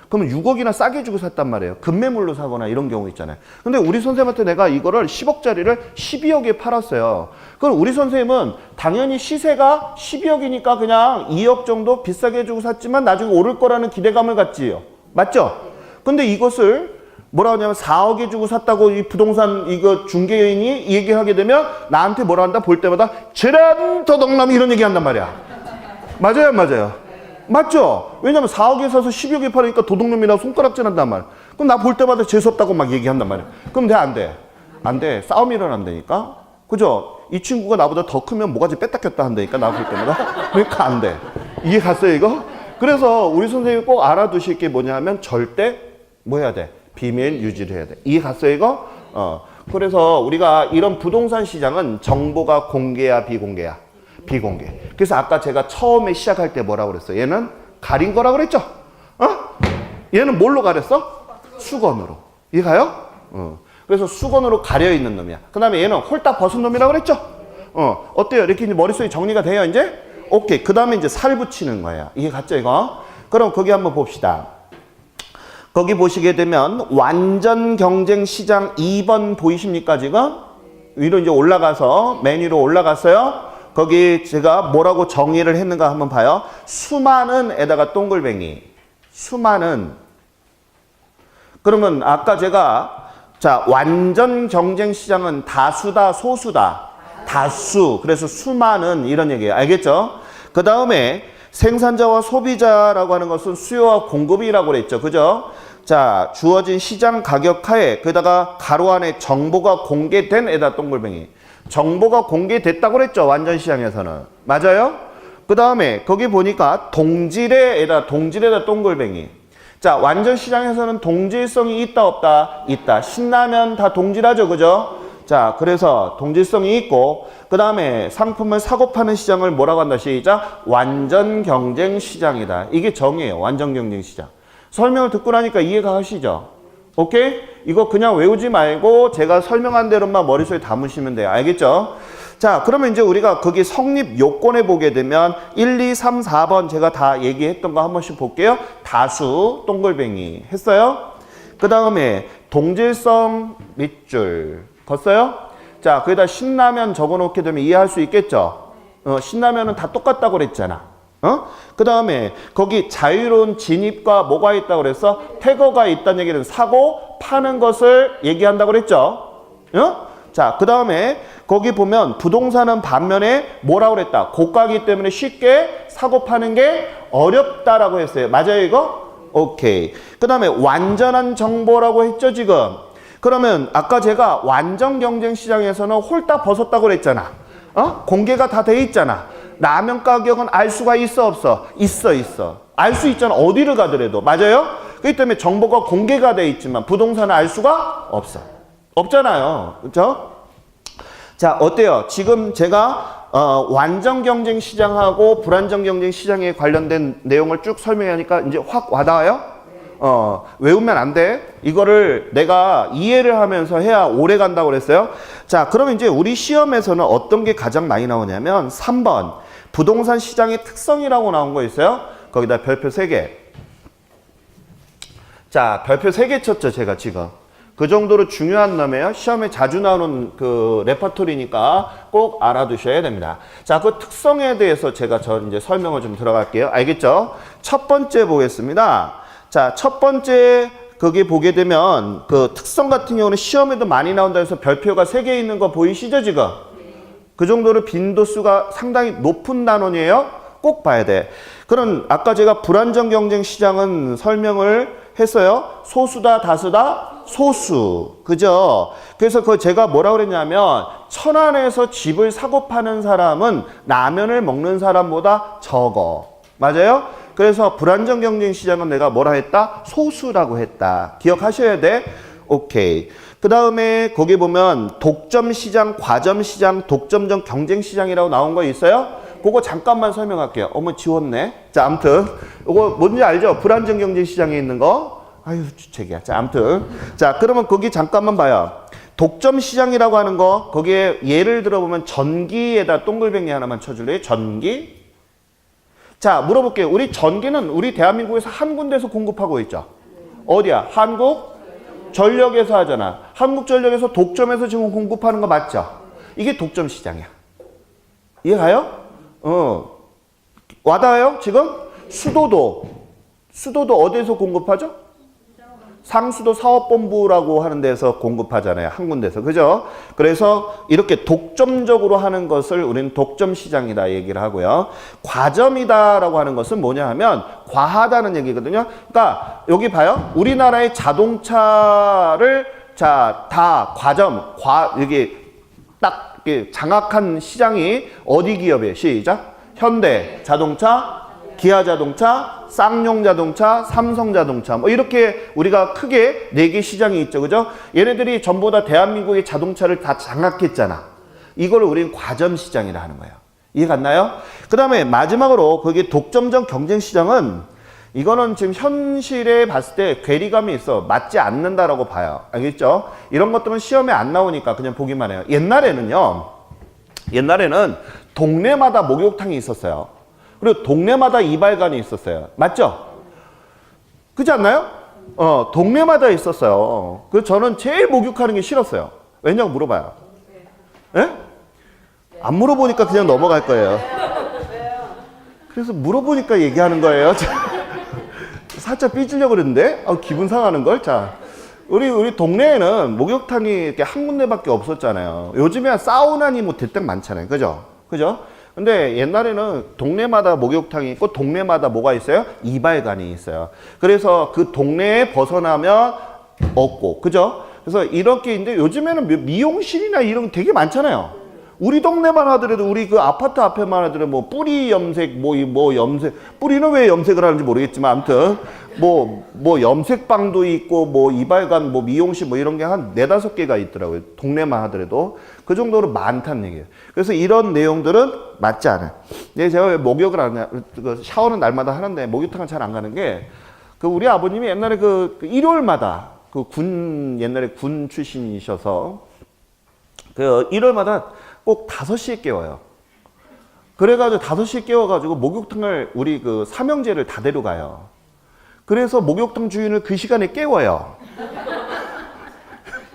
그러면 6억이나 싸게 주고 샀단 말이에요. 급매물로 사거나 이런 경우 있잖아요. 근데 우리 선생님한테 내가 이거를 10억짜리를 12억에 팔았어요. 그럼 우리 선생님은 당연히 시세가 12억이니까 그냥 2억 정도 비싸게 주고 샀지만 나중에 오를 거라는 기대감을 갖지요. 맞죠? 근데 이것을 뭐라 하냐면 4억에 주고 샀다고 이 부동산 이거 중개인이 얘기하게 되면 나한테 뭐라 한다? 볼 때마다 재란 도둑놈 이런 얘기 한단 말이야. 맞아요, 안 맞아요? 맞죠? 왜냐면 4억에 사서 12억에 팔으니까 도둑놈이라고 손가락질 한단 말이야. 그럼 나 볼 때마다 재수없다고 막 얘기한단 말이야. 그럼 돼, 안 돼? 안 돼. 싸움이 일어난다니까? 그죠? 이 친구가 나보다 더 크면 모가지 뺐다 꼈다 한다니까, 나 볼 때마다. 그러니까 안 돼. 이해 갔어요, 이거? 그래서 우리 선생님이 꼭 알아두실 게 뭐냐 하면 절대 뭐 해야 돼? 비밀 유지를 해야 돼. 이해 갔어요, 이거? 그래서 우리가 이런 부동산 시장은 정보가 공개야, 비공개야? 비공개. 그래서 아까 제가 처음에 시작할 때 뭐라고 그랬어? 얘는 가린 거라고 그랬죠? 얘는 뭘로 가렸어? 수건으로. 이해가요? 그래서 수건으로 가려 있는 놈이야. 그 다음에 얘는 홀딱 벗은 놈이라고 그랬죠? 어때요? 이렇게 이제 머릿속에 정리가 돼요, 이제? 오케이. 그 다음에 이제 살 붙이는 거야. 이해 갔죠, 이거? 그럼 거기 한번 봅시다. 거기 보시게 되면 완전 경쟁 시장 2번 보이십니까, 지금? 위로 이제 올라가서, 맨 위로 올라갔어요? 거기 제가 뭐라고 정의를 했는가 한번 봐요. 수많은에다가 동글뱅이. 수많은. 그러면 아까 제가 자, 완전 경쟁 시장은 다수다, 소수다. 다수. 그래서 수많은 이런 얘기예요. 알겠죠? 그 다음에 생산자와 소비자라고 하는 것은 수요와 공급이라고 그랬죠. 그죠? 자, 주어진 시장 가격 하에 거기다가 가로 안에 정보가 공개된 에다 동글뱅이. 정보가 공개됐다고 그랬죠. 완전 시장에서는. 맞아요? 그 다음에 거기 보니까 동질에다 동글뱅이. 자, 완전 시장에서는 동질성이 있다 없다? 있다. 신라면 다 동질하죠. 그죠? 자, 그래서 동질성이 있고 그 다음에 상품을 사고 파는 시장을 뭐라고 한다? 시작. 완전 경쟁 시장이다. 이게 정의예요. 완전 경쟁 시장. 설명을 듣고 나니까 이해가 하시죠? 오케이? 이거 그냥 외우지 말고 제가 설명한 대로만 머릿속에 담으시면 돼요. 알겠죠? 자, 그러면 이제 우리가 거기 성립 요건에 보게 되면 1, 2, 3, 4번 제가 다 얘기했던 거 한 번씩 볼게요. 다수, 동글뱅이 했어요? 그 다음에 동질성 밑줄 봤어요? 자, 거기다 신라면 적어놓게 되면 이해할 수 있겠죠? 신라면은 다 똑같다고 그랬잖아. 그 다음에 거기 자유로운 진입과 뭐가 있다고 그랬어? 태거가 있다는 얘기는 사고 파는 것을 얘기한다고 그랬죠. 자, 그 다음에 거기 보면 부동산은 반면에 뭐라고 그랬다? 고가이기 때문에 쉽게 사고 파는 게 어렵다라고 했어요. 맞아요, 이거? 오케이. 그 다음에 완전한 정보라고 했죠, 지금. 그러면 아까 제가 완전 경쟁 시장에서는 홀딱 벗었다고 그랬잖아. 공개가 다 돼 있잖아. 라면 가격은 알 수가 있어, 없어? 있어. 알 수 있잖아. 어디를 가더라도. 맞아요? 그렇기 때문에 정보가 공개가 돼 있지만 부동산은 알 수가 없어. 없잖아요. 그렇죠? 자, 어때요? 지금 제가 완전 경쟁 시장하고 불안정 경쟁 시장에 관련된 내용을 쭉 설명하니까 이제 확 와닿아요? 외우면 안 돼. 이거를 내가 이해를 하면서 해야 오래 간다고 그랬어요. 자, 그러면 이제 우리 시험에서는 어떤 게 가장 많이 나오냐면 3번 부동산 시장의 특성이라고 나온 거 있어요. 거기다 별표 3개. 자, 별표 3개 쳤죠, 제가 지금. 그 정도로 중요한 놈이에요. 시험에 자주 나오는 그 레퍼토리니까 꼭 알아두셔야 됩니다. 자, 그 특성에 대해서 제가 이제 설명을 좀 들어갈게요. 알겠죠? 첫 번째 보겠습니다. 자, 첫 번째 거기 보게 되면 그 특성 같은 경우는 시험에도 많이 나온다 해서 별표가 3개 있는 거 보이시죠, 지금? 그 정도로 빈도수가 상당히 높은 단원이에요. 꼭 봐야 돼. 그럼 아까 제가 불안정 경쟁 시장은 설명을 했어요. 소수다, 다수다? 소수. 그죠? 그래서 그 제가 뭐라 그랬냐면 천안에서 집을 사고 파는 사람은 라면을 먹는 사람보다 적어. 맞아요? 그래서 불안정 경쟁 시장은 내가 뭐라 했다? 소수라고 했다. 기억하셔야 돼. 오케이. 그 다음에 거기 보면 독점 시장, 과점 시장, 독점적 경쟁 시장이라고 나온 거 있어요? 그거 잠깐만 설명할게요. 어머, 지웠네. 자, 아무튼 이거 뭔지 알죠? 불안정 경쟁 시장에 있는 거. 아유, 주책이야. 자, 아무튼. 자, 그러면 거기 잠깐만 봐요. 독점 시장이라고 하는 거, 거기에 예를 들어보면 전기에다 동글뱅이 하나만 쳐줄래요? 전기. 자, 물어볼게요. 우리 전기는 우리 대한민국에서 한 군데서 공급하고 있죠. 어디야? 한국전력에서 하잖아. 한국전력에서 독점에서 지금 공급하는 거 맞죠? 이게 독점 시장이야. 이해가요? 와닿아요? 지금? 수도도 어디에서 공급하죠? 상수도 사업본부라고 하는 데서 공급하잖아요. 한 군데서. 그죠? 그래서 이렇게 독점적으로 하는 것을 우리는 독점 시장이다 얘기를 하고요. 과점이다라고 하는 것은 뭐냐 하면 과하다는 얘기거든요. 그러니까 여기 봐요. 우리나라의 자동차를 다 과점, 여기 딱 이렇게 장악한 시장이 어디 기업이에요? 시작. 현대 자동차, 기아 자동차, 쌍용 자동차, 삼성 자동차 뭐 이렇게 우리가 크게 4개 시장이 있죠. 그죠? 얘네들이 전부 다 대한민국의 자동차를 다 장악했잖아. 이걸 우리는 과점 시장이라 하는 거예요. 이해 갔나요? 그 다음에 마지막으로 거기 독점적 경쟁 시장은 이거는 지금 현실에 봤을 때 괴리감이 있어. 맞지 않는다라고 봐요. 알겠죠? 이런 것들은 시험에 안 나오니까 그냥 보기만 해요. 옛날에는 동네마다 목욕탕이 있었어요. 그리고 동네마다 이발관이 있었어요. 맞죠? 그렇지 않나요? 동네마다 있었어요. 그래서 저는 제일 목욕하는 게 싫었어요. 왜냐고 물어봐요. 예? 안 물어보니까 그냥 넘어갈 거예요. 그래서 물어보니까 얘기하는 거예요. 살짝 삐지려고 그랬는데 기분 상하는 걸. 자, 우리 동네에는 목욕탕이 이렇게 한 군데밖에 없었잖아요. 요즘에 사우나니 뭐 대땡 많잖아요. 그죠? 근데 옛날에는 동네마다 목욕탕이 있고 동네마다 뭐가 있어요? 이발관이 있어요. 그래서 그 동네에 벗어나면 없고, 그죠? 그래서 이렇게 있는데 요즘에는 미용실이나 이런 게 되게 많잖아요. 우리 동네만 하더라도 우리 그 아파트 앞에만 하더라도 뭐 뿌리 염색, 뭐 염색, 뿌리는 왜 염색을 하는지 모르겠지만 아무튼 뭐 염색방도 있고 뭐 이발관, 뭐 미용실 뭐 이런 게 한 4-5개가 있더라고요. 동네만 하더라도. 그 정도로 많다는 얘기예요. 그래서 이런 내용들은 맞지 않아요. 근데 제가 왜 목욕을 안 해요? 샤워는 날마다 하는데 목욕탕은 잘 안 가는 게 그 우리 아버님이 옛날에 그 일요일마다 옛날에 군 출신이셔서 그 일요일마다 꼭 5시에 깨워요. 그래가지고 5시에 깨워가지고 목욕탕을 우리 그 삼형제를 다 데려가요. 그래서 목욕탕 주인을 그 시간에 깨워요.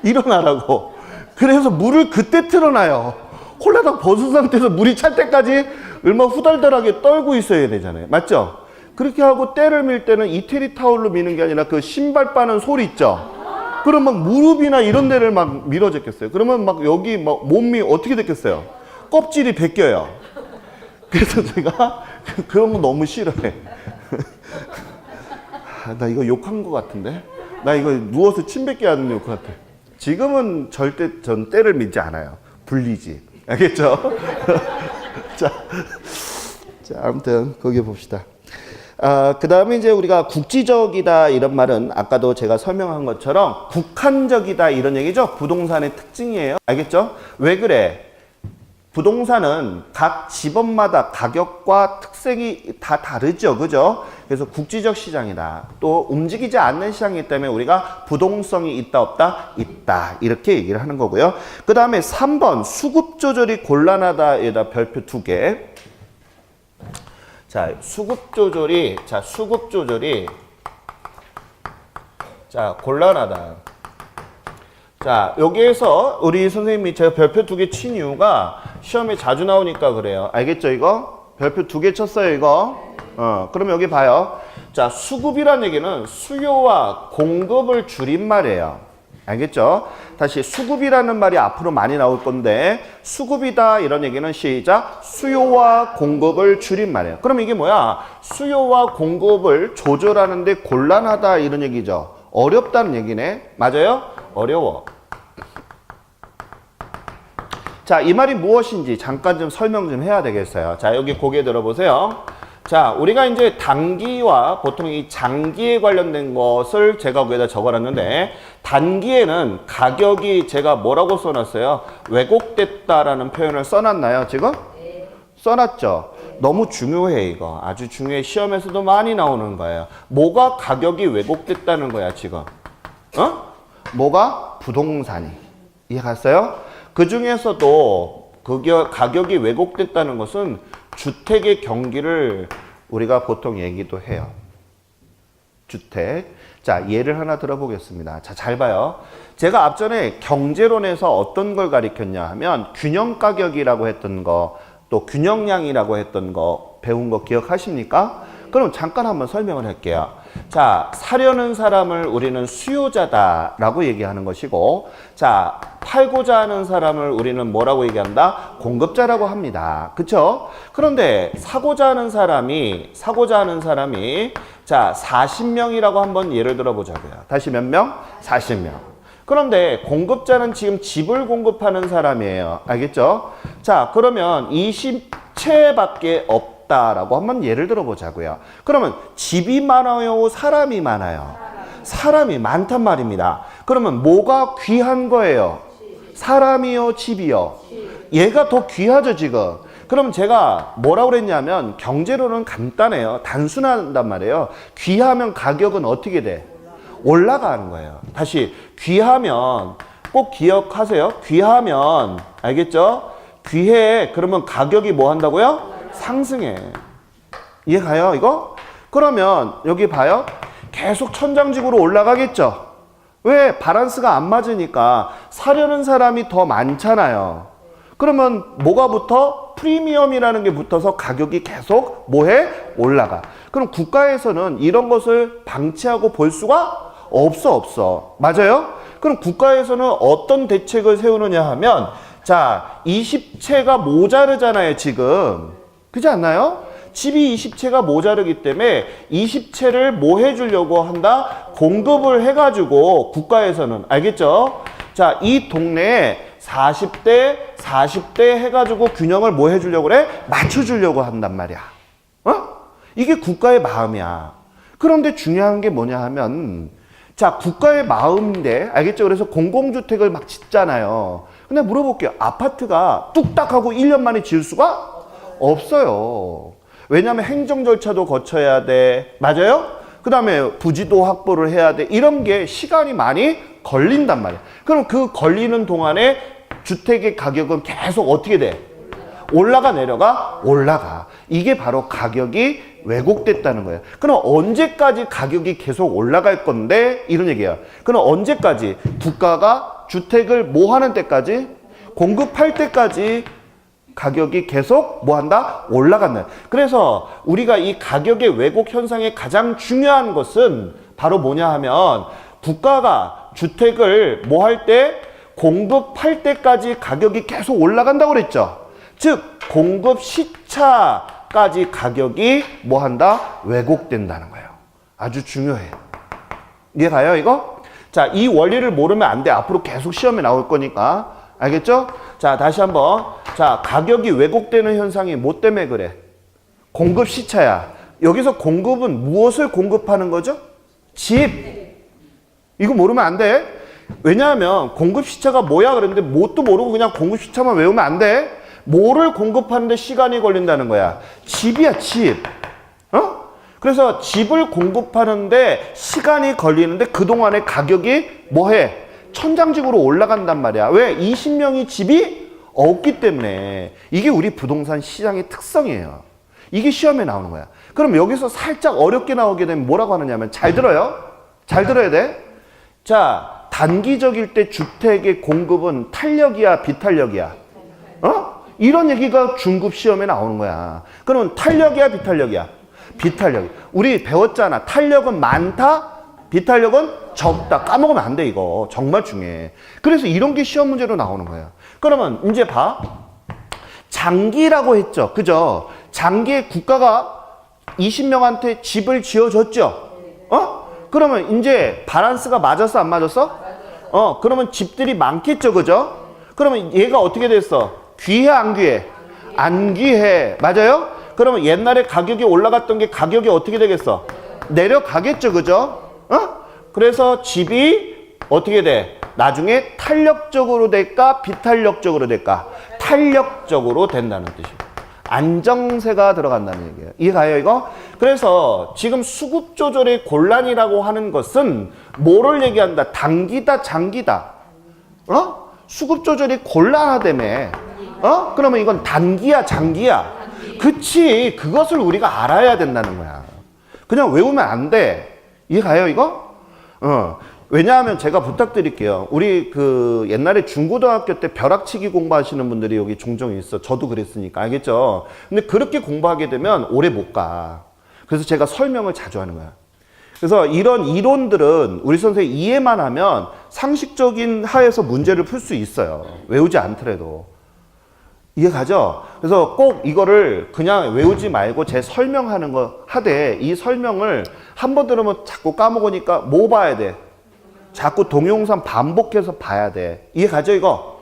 일어나라고. 그래서 물을 그때 틀어놔요. 홀라당 벗은 상태에서 물이 찰 때까지 얼마나 후달달하게 떨고 있어야 되잖아요. 맞죠? 그렇게 하고 때를 밀 때는 이태리 타올로 미는 게 아니라 그 신발 빠는 소리 있죠? 그럼 막 무릎이나 이런 데를 막 밀어졌겠어요. 그러면 막 여기 막 몸이 어떻게 됐겠어요? 껍질이 벗겨요. 그래서 제가 그런 거 너무 싫어해. 나 이거 욕한 거 같은데? 나 이거 누워서 침 뱉게 하는 욕 같아. 지금은 절대 전 때를 밀지 않아요. 불리지. 알겠죠? 자, 아무튼 거기 봅시다. 그 다음에 이제 우리가 국지적이다 이런 말은 아까도 제가 설명한 것처럼 국한적이다 이런 얘기죠. 부동산의 특징이에요. 알겠죠? 왜 그래? 부동산은 각 지번마다 가격과 특색이 다 다르죠. 그죠? 그래서 국지적 시장이다. 또 움직이지 않는 시장이기 때문에 우리가 부동성이 있다 없다? 있다. 이렇게 얘기를 하는 거고요. 그 다음에 3번 수급 조절이 곤란하다에다 별표 2개. 자, 수급 조절이 곤란하다. 자, 여기에서 우리 선생님이 제가 별표 2개 친 이유가 시험에 자주 나오니까 그래요. 알겠죠, 이거? 별표 2개 쳤어요, 이거? 그럼 여기 봐요. 자, 수급이란 얘기는 수요와 공급을 줄인 말이에요. 알겠죠? 다시 수급이라는 말이 앞으로 많이 나올 건데 수급이다 이런 얘기는 시작. 수요와 공급을 줄인 말이에요. 그럼 이게 뭐야? 수요와 공급을 조절하는데 곤란하다 이런 얘기죠. 어렵다는 얘기네. 맞아요? 어려워. 자, 이 말이 무엇인지 잠깐 좀 설명 좀 해야 되겠어요. 자, 여기 고개 들어보세요. 자, 우리가 이제 단기와 보통 이 장기에 관련된 것을 제가 여기다 적어놨는데 단기에는 가격이 제가 뭐라고 써놨어요? 왜곡됐다라는 표현을 써놨나요, 지금? 네. 써놨죠? 너무 중요해, 이거. 아주 중요해. 시험에서도 많이 나오는 거예요. 뭐가 가격이 왜곡됐다는 거야, 지금? 뭐가? 부동산이. 이해 갔어요? 그 중에서도 가격이 왜곡됐다는 것은 주택의 경기를 우리가 보통 얘기도 해요. 주택. 자, 예를 하나 들어보겠습니다. 자, 잘 봐요. 제가 앞전에 경제론에서 어떤 걸 가리켰냐 하면 균형 가격이라고 했던 거, 또 균형량이라고 했던 거 배운 거 기억하십니까? 그럼 잠깐 한번 설명을 할게요. 자, 사려는 사람을 우리는 수요자다라고 얘기하는 것이고, 자, 팔고자 하는 사람을 우리는 뭐라고 얘기한다? 공급자라고 합니다. 그쵸? 그런데 사고자 하는 사람이 자, 40명이라고 한번 예를 들어보자고요. 다시 몇 명? 40명. 그런데 공급자는 지금 집을 공급하는 사람이에요. 알겠죠? 자, 그러면 20채밖에 없다라고 한번 예를 들어보자고요. 그러면 집이 많아요? 사람이 많아요? 사람이 많단 말입니다. 그러면 뭐가 귀한 거예요? 사람이요? 집이요? 얘가 더 귀하죠, 지금. 그럼 제가 뭐라고 그랬냐면 경제로는 간단해요. 단순한단 말이에요. 귀하면 가격은 어떻게 돼? 올라가는 거예요. 다시 귀하면 꼭 기억하세요. 귀하면 알겠죠? 귀해. 그러면 가격이 뭐 한다고요? 상승해. 이해 가요, 이거? 그러면 여기 봐요. 계속 천장직으로 올라가겠죠? 왜? 바란스가 안 맞으니까 사려는 사람이 더 많잖아요. 그러면 뭐가 붙어? 프리미엄이라는 게 붙어서 가격이 계속 뭐해? 올라가. 그럼 국가에서는 이런 것을 방치하고 볼 수가 없어. 맞아요? 그럼 국가에서는 어떤 대책을 세우느냐 하면 자, 20채가 모자르잖아요, 지금. 그렇지 않나요? 집이 20채가 모자르기 때문에 20채를 뭐 해주려고 한다? 공급을 해가지고 국가에서는 알겠죠? 자, 이 동네에 40대 해가지고 균형을 뭐 해주려고 그래? 맞춰주려고 한단 말이야. 이게 국가의 마음이야. 그런데 중요한 게 뭐냐 하면 자, 국가의 마음인데 알겠죠? 그래서 공공주택을 막 짓잖아요. 근데 물어볼게요. 아파트가 뚝딱 하고 1년 만에 지을 수가 없어요. 왜냐하면 행정 절차도 거쳐야 돼. 맞아요? 그 다음에 부지도 확보를 해야 돼. 이런 게 시간이 많이 걸린단 말이야. 그럼 그 걸리는 동안에 주택의 가격은 계속 어떻게 돼? 올라가 내려가? 올라가. 이게 바로 가격이 왜곡됐다는 거예요. 그럼 언제까지 가격이 계속 올라갈 건데? 이런 얘기야. 그럼 언제까지? 국가가 주택을 뭐 하는 때까지? 공급할 때까지 가격이 계속 뭐 한다? 올라간다. 그래서 우리가 이 가격의 왜곡 현상의 가장 중요한 것은 바로 뭐냐 하면 국가가 주택을 뭐 할 때 공급할 때까지 가격이 계속 올라간다고 그랬죠. 즉 공급 시차까지 가격이 뭐 한다? 왜곡된다는 거예요. 아주 중요해. 이해 가요 이거? 자, 이 원리를 모르면 안 돼. 앞으로 계속 시험에 나올 거니까. 알겠죠? 자, 다시 한번. 자, 가격이 왜곡되는 현상이 뭐 때문에 그래? 공급 시차야. 여기서 공급은 무엇을 공급하는 거죠? 집. 이거 모르면 안 돼. 왜냐하면 공급 시차가 뭐야 그랬는데 뭣도 모르고 그냥 공급 시차만 외우면 안 돼. 뭐를 공급하는데 시간이 걸린다는 거야? 집이야, 집. 어? 그래서 집을 공급하는데 시간이 걸리는데 그동안의 가격이 뭐해? 천장직으로 올라간단 말이야. 왜? 20명이 집이 없기 때문에. 이게 우리 부동산 시장의 특성이에요. 이게 시험에 나오는 거야. 그럼 여기서 살짝 어렵게 나오게 되면 뭐라고 하느냐면, 잘 들어요. 잘 들어야 돼. 자, 단기적일 때 주택의 공급은 탄력이야, 비탄력이야? 어? 이런 얘기가 중급 시험에 나오는 거야. 그러면 탄력이야, 비탄력이야? 비탄력. 우리 배웠잖아. 탄력은 많다, 비탄력은 적다. 까먹으면 안 돼, 이거. 정말 중요해. 그래서 이런 게 시험 문제로 나오는 거야. 그러면 이제 봐. 장기라고 했죠. 그죠? 장기에 국가가 20명한테 집을 지어줬죠. 어? 그러면 이제 바란스가 맞았어, 안 맞았어? 그러면 집들이 많겠죠, 그죠? 그러면 얘가 어떻게 됐어? 귀해, 안 귀해? 안 귀해. 맞아요? 그러면 옛날에 가격이 올라갔던 게 가격이 어떻게 되겠어? 내려가겠죠, 그죠? 그래서 집이 어떻게 돼? 나중에 탄력적으로 될까? 비탄력적으로 될까? 탄력적으로 된다는 뜻이에요. 안정세가 들어간다는 얘기예요. 이해가요, 이거? 그래서 지금 수급 조절의 곤란이라고 하는 것은 뭐를 얘기한다? 단기다, 장기다. 수급 조절이 곤란하다며. 그러면 이건 단기야, 장기야? 그치. 그것을 우리가 알아야 된다는 거야. 그냥 외우면 안 돼. 이해가요, 이거? 왜냐하면 제가 부탁드릴게요. 우리 옛날에 중고등학교 때 벼락치기 공부하시는 분들이 여기 종종 있어. 저도 그랬으니까. 알겠죠? 근데 그렇게 공부하게 되면 오래 못 가. 그래서 제가 설명을 자주 하는 거야. 그래서 이런 이론들은 우리 선생님 이해만 하면 상식적인 하에서 문제를 풀 수 있어요. 외우지 않더라도. 이해가죠? 그래서 꼭 이거를 그냥 외우지 말고 제 설명하는 거 하되, 이 설명을 한 번 들으면 자꾸 까먹으니까 뭐 봐야 돼? 자꾸 동영상 반복해서 봐야 돼. 이해가죠, 이거?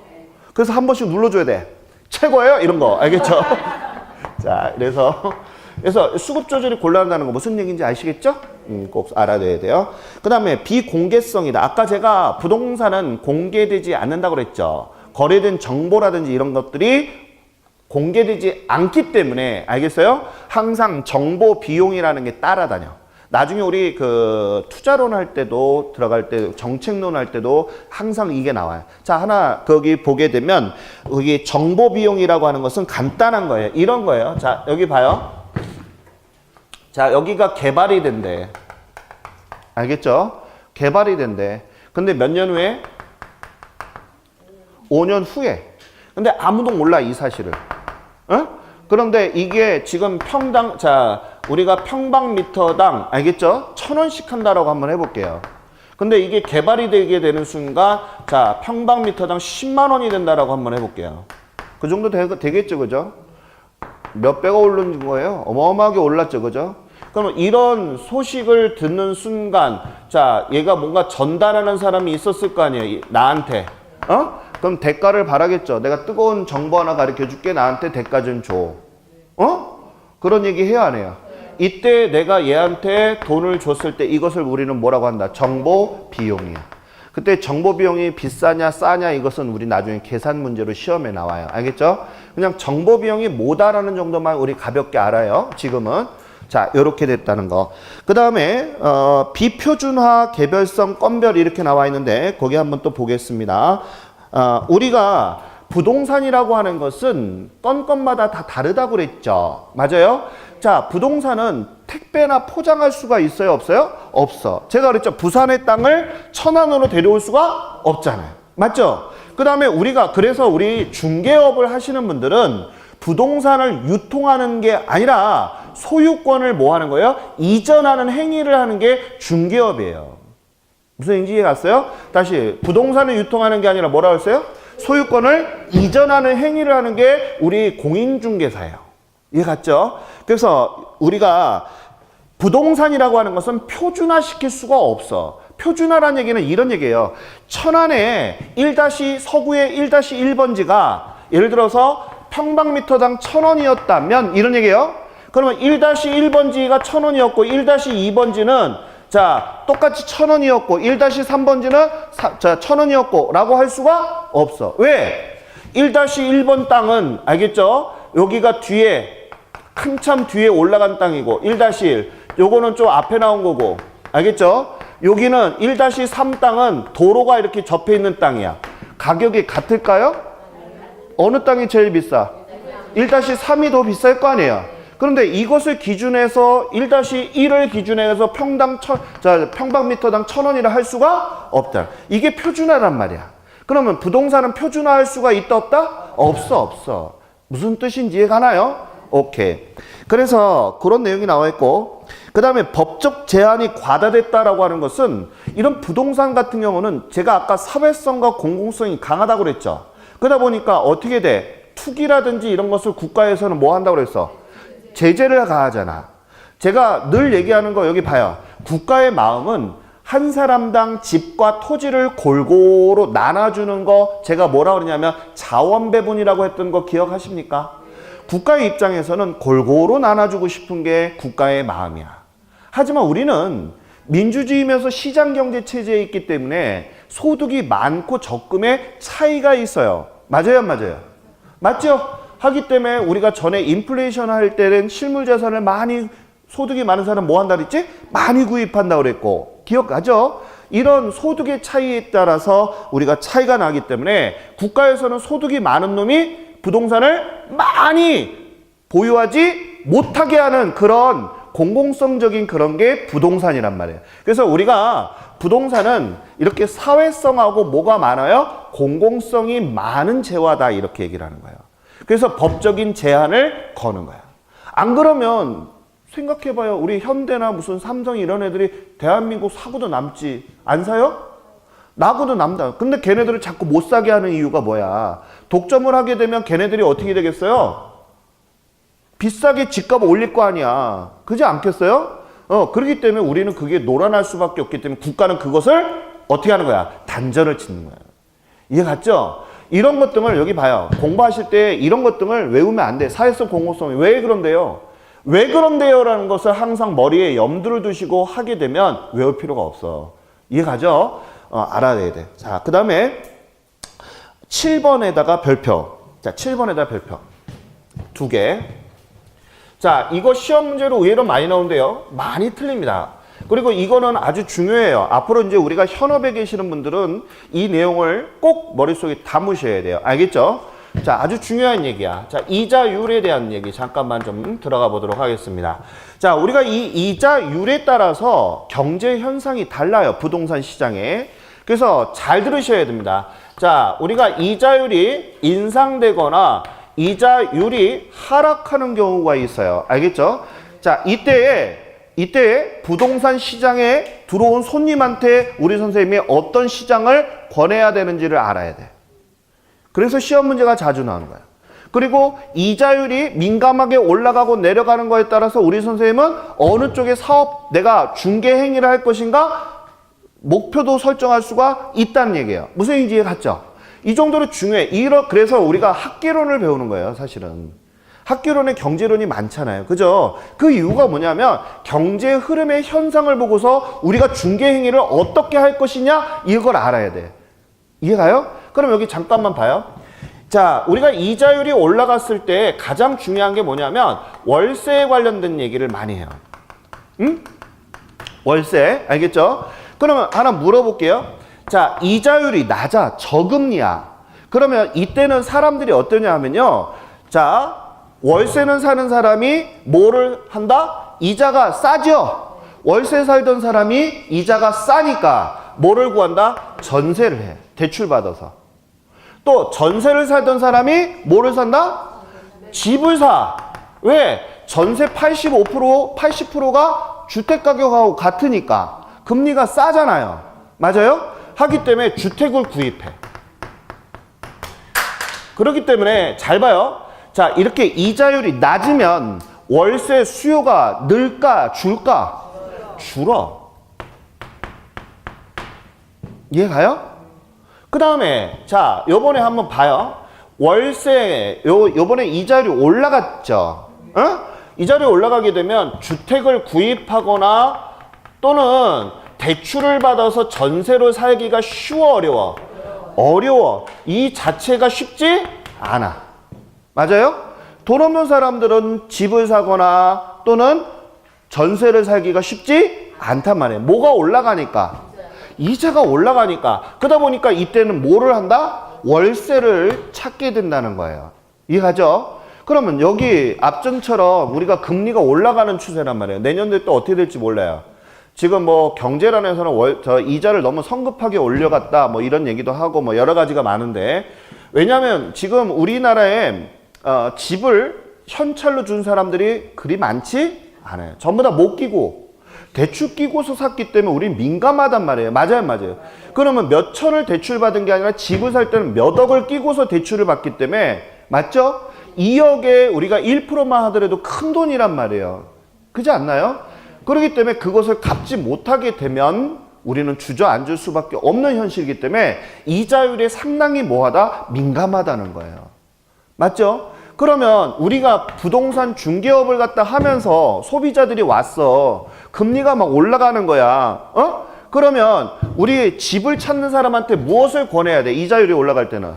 그래서 한 번씩 눌러줘야 돼. 최고예요? 이런 거. 알겠죠? 자, 그래서 수급 조절이 곤란하다는 거 무슨 얘기인지 아시겠죠? 꼭 알아둬야 돼요. 그 다음에 비공개성이다. 아까 제가 부동산은 공개되지 않는다고 그랬죠. 거래된 정보라든지 이런 것들이 공개되지 않기 때문에, 알겠어요? 항상 정보 비용이라는 게 따라다녀. 나중에 우리 투자론 할 때도, 들어갈 때, 정책론 할 때도 항상 이게 나와요. 자, 하나 거기 보게 되면 여기 정보 비용이라고 하는 것은 간단한 거예요. 이런 거예요. 자, 여기 봐요. 자, 여기가 개발이 된대. 알겠죠? 개발이 된대. 근데 몇 년 후에? 5년 후에. 근데 아무도 몰라, 이 사실을. 그런데 이게 지금 평당, 자, 우리가 평방미터당, 알겠죠? 1,000원씩 한다라고 한번 해볼게요. 근데 이게 개발이 되게 되는 순간, 자, 평방미터당 10만 원이 된다라고 한번 해볼게요. 그 정도 되겠죠, 그죠? 몇배가 오른 거예요? 어마어마하게 올랐죠, 그죠? 그러면 이런 소식을 듣는 순간, 자, 얘가 뭔가 전달하는 사람이 있었을 거 아니에요, 나한테. 그럼 대가를 바라겠죠. 내가 뜨거운 정보 하나 가르쳐 줄게. 나한테 대가 좀 줘. 그런 얘기 해야 안 해요? 이때 내가 얘한테 돈을 줬을 때 이것을 우리는 뭐라고 한다? 정보 비용이야. 그때 정보 비용이 비싸냐 싸냐 이것은 우리 나중에 계산 문제로 시험에 나와요. 알겠죠? 그냥 정보 비용이 뭐다라는 정도만 우리 가볍게 알아요. 지금은. 자, 이렇게 됐다는 거. 그 다음에 비표준화, 개별성, 건별 이렇게 나와 있는데 거기 한번 또 보겠습니다. 우리가 부동산이라고 하는 것은 건건마다 다 다르다고 그랬죠. 맞아요? 자, 부동산은 택배나 포장할 수가 있어요? 없어요? 없어. 제가 그랬죠. 부산의 땅을 천안으로 데려올 수가 없잖아요. 맞죠? 그 다음에 그래서 우리 중개업을 하시는 분들은 부동산을 유통하는 게 아니라 소유권을 뭐 하는 거예요? 이전하는 행위를 하는 게 중개업이에요. 무슨 얘기인지 이해 갔어요? 다시 부동산을 유통하는 게 아니라 뭐라고 했어요? 소유권을 이전하는 행위를 하는 게 우리 공인중개사예요. 이해 갔죠? 그래서 우리가 부동산이라고 하는 것은 표준화시킬 수가 없어. 표준화라는 얘기는 이런 얘기예요. 천안에 서구의 1-1번지가 예를 들어서 평방미터당 1,000원이었다면 이런 얘기예요. 그러면 1-1번지가 1,000원이었고 1-2번지는 자 똑같이 1,000원이었고 1-3번지는 1,000원이었고 라고 할 수가 없어. 왜? 1-1번 땅은 알겠죠? 여기가 뒤에 한참 뒤에 올라간 땅이고 1-1 요거는 좀 앞에 나온 거고 알겠죠? 여기는 1-3 땅은 도로가 이렇게 접해 있는 땅이야. 가격이 같을까요? 어느 땅이 제일 비싸? 1-3이 더 비쌀 거 아니에요. 그런데 이것을 기준해서 1-1을 기준해서 평방미터당 1,000원이라 할 수가 없다. 이게 표준화란 말이야. 그러면 부동산은 표준화할 수가 있다 없다? 없어. 무슨 뜻인지 이해가 가나요? 오케이. 그래서 그런 내용이 나와 있고 그 다음에 법적 제한이 과다됐다라고 하는 것은 이런 부동산 같은 경우는 제가 아까 사회성과 공공성이 강하다고 그랬죠. 그러다 보니까 어떻게 돼? 투기라든지 이런 것을 국가에서는 뭐 한다고 그랬어? 제재를 가하잖아. 제가 늘 얘기하는 거 여기 봐요. 국가의 마음은 한 사람당 집과 토지를 골고루 나눠주는 거 제가 뭐라고 그러냐면 자원배분이라고 했던 거 기억하십니까? 국가의 입장에서는 골고루 나눠주고 싶은 게 국가의 마음이야. 하지만 우리는 민주주의면서 시장경제 체제에 있기 때문에 소득이 많고 적금의 차이가 있어요. 맞아요, 안 맞아요? 맞죠? 하기 때문에 우리가 전에 인플레이션 할 때는 실물자산을 많이 소득이 많은 사람 뭐 한다 그랬지? 많이 구입한다고 그랬고 기억하죠? 이런 소득의 차이에 따라서 우리가 차이가 나기 때문에 국가에서는 소득이 많은 놈이 부동산을 많이 보유하지 못하게 하는 그런 공공성적인 그런 게 부동산이란 말이에요. 그래서 우리가 부동산은 이렇게 사회성하고 뭐가 많아요? 공공성이 많은 재화다 이렇게 얘기를 하는 거예요. 그래서 법적인 제한을 거는 거야. 안 그러면 생각해봐요. 우리 현대나 무슨 삼성 이런 애들이 대한민국 사고도 남지. 안 사요? 나고도 남다. 근데 걔네들을 자꾸 못 사게 하는 이유가 뭐야? 독점을 하게 되면 걔네들이 어떻게 되겠어요? 비싸게 집값 올릴 거 아니야. 그지 않겠어요? 그렇기 때문에 우리는 그게 놀아날 수밖에 없기 때문에 국가는 그것을 어떻게 하는 거야? 단절을 짓는 거야. 이해 갔죠? 이런 것 등을 여기 봐요. 공부하실 때 이런 것 등을 외우면 안 돼. 사회성 공공성이. 왜 그런데요? 왜 그런데요? 라는 것을 항상 머리에 염두를 두시고 하게 되면 외울 필요가 없어. 이해 가죠? 알아야 돼. 자, 그 다음에 7번에다가 별표. 자, 7번에다가 별표. 2개. 자, 이거 시험 문제로 의외로 많이 나오는데요. 많이 틀립니다. 그리고 이거는 아주 중요해요. 앞으로 이제 우리가 현업에 계시는 분들은 이 내용을 꼭 머릿속에 담으셔야 돼요. 알겠죠? 자, 아주 중요한 얘기야. 자, 이자율에 대한 얘기 잠깐만 좀 들어가 보도록 하겠습니다. 자, 우리가 이 이자율에 따라서 경제 현상이 달라요. 부동산 시장에. 그래서 잘 들으셔야 됩니다. 자, 우리가 이자율이 인상되거나 이자율이 하락하는 경우가 있어요. 알겠죠? 자, 이때에 부동산 시장에 들어온 손님한테 우리 선생님이 어떤 시장을 권해야 되는지를 알아야 돼. 그래서 시험 문제가 자주 나오는 거야. 그리고 이자율이 민감하게 올라가고 내려가는 거에 따라서 우리 선생님은 어느 쪽에 사업 내가 중개 행위를 할 것인가 목표도 설정할 수가 있다는 얘기예요. 무슨 얘기인지 갔죠? 이 정도로 중요해. 그래서 우리가 학계론을 배우는 거예요, 사실은. 학계론에 경제론이 많잖아요. 그죠? 그 이유가 뭐냐면 경제 흐름의 현상을 보고서 우리가 중개 행위를 어떻게 할 것이냐 이걸 알아야 돼. 이해가요? 그럼 여기 잠깐만 봐요. 자, 우리가 이자율이 올라갔을 때 가장 중요한 게 뭐냐면 월세에 관련된 얘기를 많이 해요. 응? 월세. 알겠죠? 그러면 하나 물어볼게요. 자, 이자율이 낮아. 저금리야. 그러면 이때는 사람들이 어떠냐 하면요. 자, 월세는 사는 사람이 뭐를 한다? 이자가 싸죠? 월세 살던 사람이 이자가 싸니까 뭐를 구한다? 전세를 해. 대출 받아서. 또 전세를 살던 사람이 뭐를 산다? 집을 사. 왜? 전세 80%가 주택 가격하고 같으니까 금리가 싸잖아요. 맞아요? 하기 때문에 주택을 구입해. 그렇기 때문에 잘 봐요. 자, 이렇게 이자율이 낮으면 월세 수요가 늘까 줄까? 줄어. 이해가요? 그 다음에 자, 요번에 한번 봐요. 월세 요번에 이자율이 올라갔죠. 어? 이자율이 올라가게 되면 주택을 구입하거나 또는 대출을 받아서 전세로 살기가 쉬워 어려워? 어려워. 이 자체가 쉽지 않아. 맞아요? 돈 없는 사람들은 집을 사거나 또는 전세를 살기가 쉽지 않단 말이에요. 뭐가 올라가니까? 이자가 올라가니까. 그러다 보니까 이때는 뭐를 한다? 월세를 찾게 된다는 거예요. 이해가죠? 그러면 여기 앞전처럼 우리가 금리가 올라가는 추세란 말이에요. 내년도에 또 어떻게 될지 몰라요. 지금 뭐 경제란에서는 이자를 너무 성급하게 올려갔다 뭐 이런 얘기도 하고 뭐 여러 가지가 많은데, 왜냐하면 지금 우리나라에 집을 현찰로 준 사람들이 그리 많지 않아요. 전부 다 못 끼고 대출 끼고서 샀기 때문에 우린 민감하단 말이에요. 맞아요, 맞아요. 그러면 몇 천을 대출 받은 게 아니라 집을 살 때는 몇 억을 끼고서 대출을 받기 때문에, 맞죠? 2억에 우리가 1%만 하더라도 큰 돈이란 말이에요. 그렇지 않나요? 그렇기 때문에 그것을 갚지 못하게 되면 우리는 주저앉을 수밖에 없는 현실이기 때문에 이자율에 상당히 뭐하다? 민감하다는 거예요. 맞죠? 그러면 우리가 부동산 중개업을 갖다 하면서 소비자들이 왔어. 금리가 막 올라가는 거야. 어? 그러면 우리 집을 찾는 사람한테 무엇을 권해야 돼? 이자율이 올라갈 때는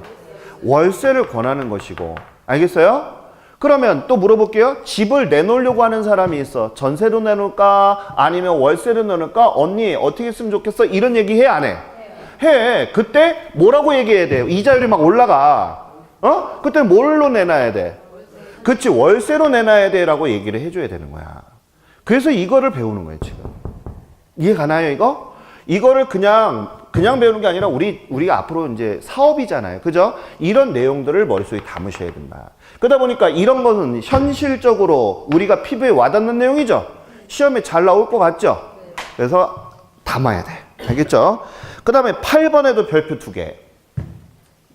월세를 권하는 것이고. 알겠어요? 그러면 또 물어볼게요. 집을 내놓으려고 하는 사람이 있어. 전세로 내놓을까? 아니면 월세로 내놓을까? 언니 어떻게 했으면 좋겠어? 이런 얘기 해, 안 해? 해. 그때 뭐라고 얘기해야 돼요? 이자율이 막 올라가. 어? 그때 뭘로 내놔야 돼? 그치, 월세로 내놔야 돼 라고 얘기를 해줘야 되는 거야. 그래서 이거를 배우는 거예요, 지금. 이해 가나요, 이거? 이거를 그냥 배우는 게 아니라 우리가 앞으로 이제 사업이잖아요. 그죠? 이런 내용들을 머릿속에 담으셔야 된다. 그러다 보니까 이런 것은 현실적으로 우리가 피부에 와닿는 내용이죠? 시험에 잘 나올 것 같죠? 그래서 담아야 돼. 알겠죠? 그 다음에 8번에도 별표 2개.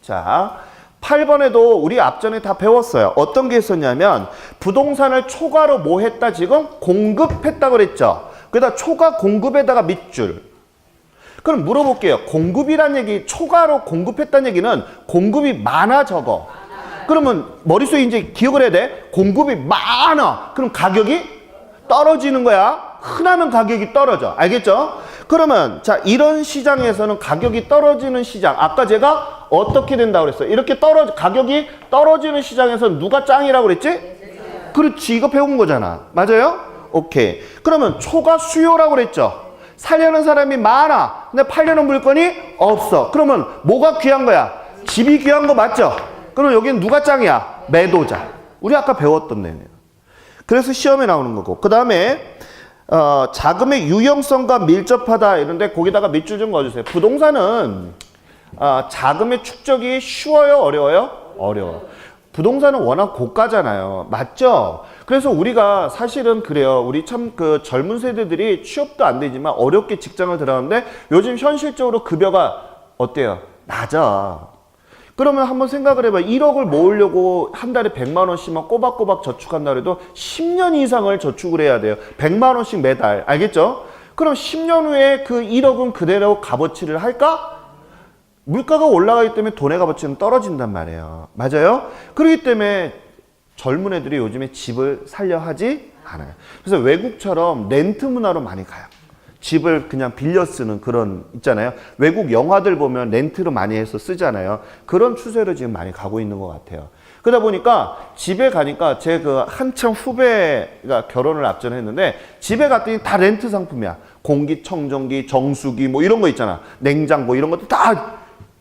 자, 8번에도 우리 앞전에 다 배웠어요. 어떤 게 있었냐면 부동산을 초과로 뭐 했다 지금? 공급했다 그랬죠. 그러다 초과 공급에다가 밑줄. 그럼 물어볼게요. 공급이란 얘기, 초과로 공급했다는 얘기는 공급이 많아 적어? 그러면 머릿속에 이제 기억을 해야 돼. 공급이 많아. 그럼 가격이 떨어지는 거야. 흔하면 가격이 떨어져. 알겠죠? 그러면 자, 이런 시장에서는 가격이 떨어지는 시장. 아까 제가 어떻게 된다고 그랬어요? 이렇게 가격이 떨어지는 시장에서 누가 짱이라고 그랬지? 그렇지. 이거 배운 거잖아. 맞아요? 오케이. 그러면 초과 수요라고 그랬죠? 살려는 사람이 많아. 근데 팔려는 물건이 없어. 그러면 뭐가 귀한 거야? 집이 귀한 거 맞죠? 그럼 여기는 누가 짱이야? 매도자. 우리 아까 배웠던 내용이에요. 그래서 시험에 나오는 거고. 그 다음에 자금의 유용성과 밀접하다 이런데 거기다가 밑줄 좀 넣어주세요. 부동산은 자금의 축적이 쉬워요? 어려워요? 어려워. 부동산은 워낙 고가잖아요. 맞죠? 그래서 우리가 사실은 그래요. 우리 참 그 젊은 세대들이 취업도 안 되지만 어렵게 직장을 들어가는데 요즘 현실적으로 급여가 어때요? 낮아. 그러면 한번 생각을 해봐. 1억을 모으려고 한 달에 100만 원씩만 꼬박꼬박 저축한다 해도 10년 이상을 저축을 해야 돼요. 100만 원씩 매달. 알겠죠? 그럼 10년 후에 그 1억은 그대로 값어치를 할까? 물가가 올라가기 때문에 돈의 값어치는 떨어진단 말이에요. 맞아요? 그렇기 때문에 젊은 애들이 요즘에 집을 살려 하지 않아요. 그래서 외국처럼 렌트 문화로 많이 가요. 집을 그냥 빌려 쓰는 그런 있잖아요. 외국 영화들 보면 렌트로 많이 해서 쓰잖아요. 그런 추세로 지금 많이 가고 있는 것 같아요. 그러다 보니까 집에 가니까 제 그 한참 후배가 결혼을 앞전에 했는데 집에 갔더니 다 렌트 상품이야. 공기청정기, 정수기 뭐 이런 거 있잖아. 냉장고 이런 것도 다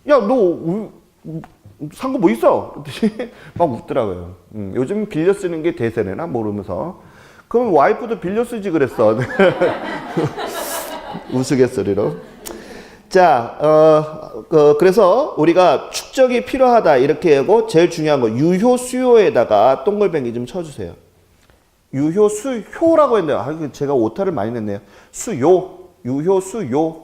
야, 너 산 거 뭐 있어? 막 웃더라고요. 요즘 빌려 쓰는 게 대세래나 모르면서. 그럼 와이프도 빌려 쓰지 그랬어. 우스갯소리로. 자, 그래서 우리가 축적이 필요하다 이렇게 하고 제일 중요한 거 유효 수요에다가 동글뱅이 좀 쳐주세요. 유효 수효라고 했네요. 아, 제가 오타를 많이 냈네요. 수요, 유효 수요.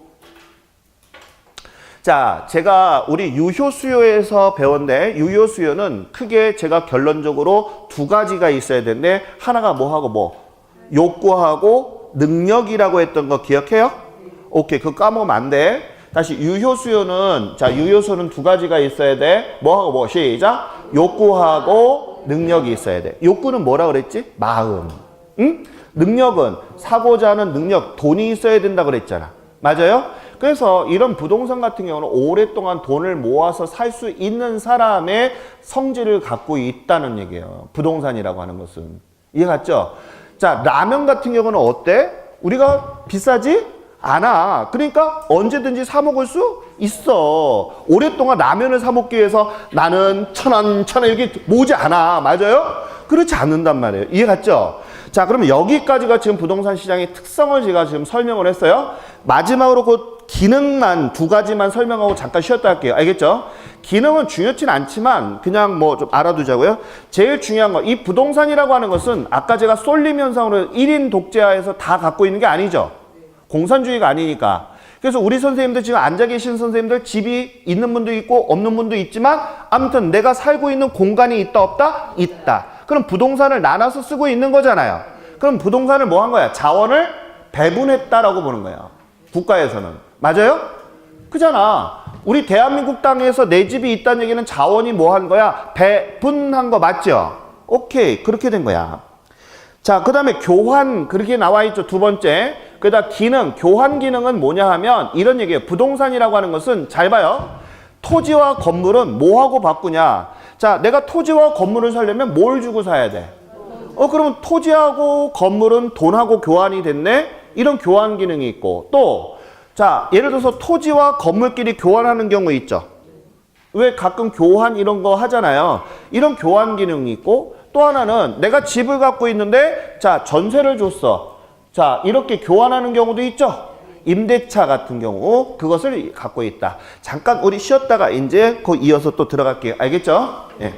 자, 제가 우리 유효 수요에서 배웠는데 유효 수요는 크게 제가 결론적으로 두 가지가 있어야 되는데 하나가 뭐하고 뭐? 욕구하고 능력이라고 했던 거 기억해요? 오케이, 그거 까먹으면 안 돼. 다시 유효 수요는 자, 유효 수요는 두 가지가 있어야 돼. 뭐하고 뭐? 시작. 욕구하고 능력이 있어야 돼. 욕구는 뭐라 그랬지? 마음. 응? 능력은 사고자 하는 능력, 돈이 있어야 된다 그랬잖아. 맞아요? 그래서 이런 부동산 같은 경우는 오랫동안 돈을 모아서 살 수 있는 사람의 성질을 갖고 있다는 얘기예요. 부동산이라고 하는 것은. 이해 갔죠? 자, 라면 같은 경우는 어때? 우리가 비싸지 않아. 그러니까 언제든지 사 먹을 수 있어. 오랫동안 라면을 사 먹기 위해서 나는 1,000원, 1,000원 이렇게 모으지 않아. 맞아요? 그렇지 않는단 말이에요. 이해 갔죠? 자, 그러면 여기까지가 지금 부동산 시장의 특성을 제가 지금 설명을 했어요. 마지막으로 그 기능만 두 가지만 설명하고 잠깐 쉬었다 할게요. 알겠죠? 기능은 중요치는 않지만 그냥 뭐 좀 알아두자고요. 제일 중요한 거, 이 부동산이라고 하는 것은 아까 제가 쏠림 현상으로 1인 독재하에서 다 갖고 있는 게 아니죠. 공산주의가 아니니까. 그래서 우리 선생님들 지금 앉아 계신 선생님들 집이 있는 분도 있고 없는 분도 있지만 아무튼 내가 살고 있는 공간이 있다 없다? 있다. 그럼 부동산을 나눠서 쓰고 있는 거잖아요. 그럼 부동산을 뭐 한 거야? 자원을 배분했다라고 보는 거예요. 국가에서는. 맞아요? 그잖아. 우리 대한민국 땅에서 내 집이 있다는 얘기는 자원이 뭐 한 거야? 배분한 거 맞죠? 오케이. 그렇게 된 거야. 자, 그 다음에 교환, 그렇게 나와 있죠. 두 번째. 그 다음 기능, 교환 기능은 뭐냐 하면 이런 얘기예요. 부동산이라고 하는 것은 잘 봐요. 토지와 건물은 뭐하고 바꾸냐? 자, 내가 토지와 건물을 사려면 뭘 주고 사야 돼? 그러면 토지하고 건물은 돈하고 교환이 됐네? 이런 교환 기능이 있고 또 자, 예를 들어서 토지와 건물끼리 교환하는 경우 있죠. 왜 가끔 교환 이런 거 하잖아요. 이런 교환 기능이 있고 또 하나는 내가 집을 갖고 있는데 자, 전세를 줬어. 자, 이렇게 교환하는 경우도 있죠. 임대차 같은 경우 그것을 갖고 있다. 잠깐 우리 쉬었다가 이제 그 이어서 또 들어갈게요. 알겠죠? 예.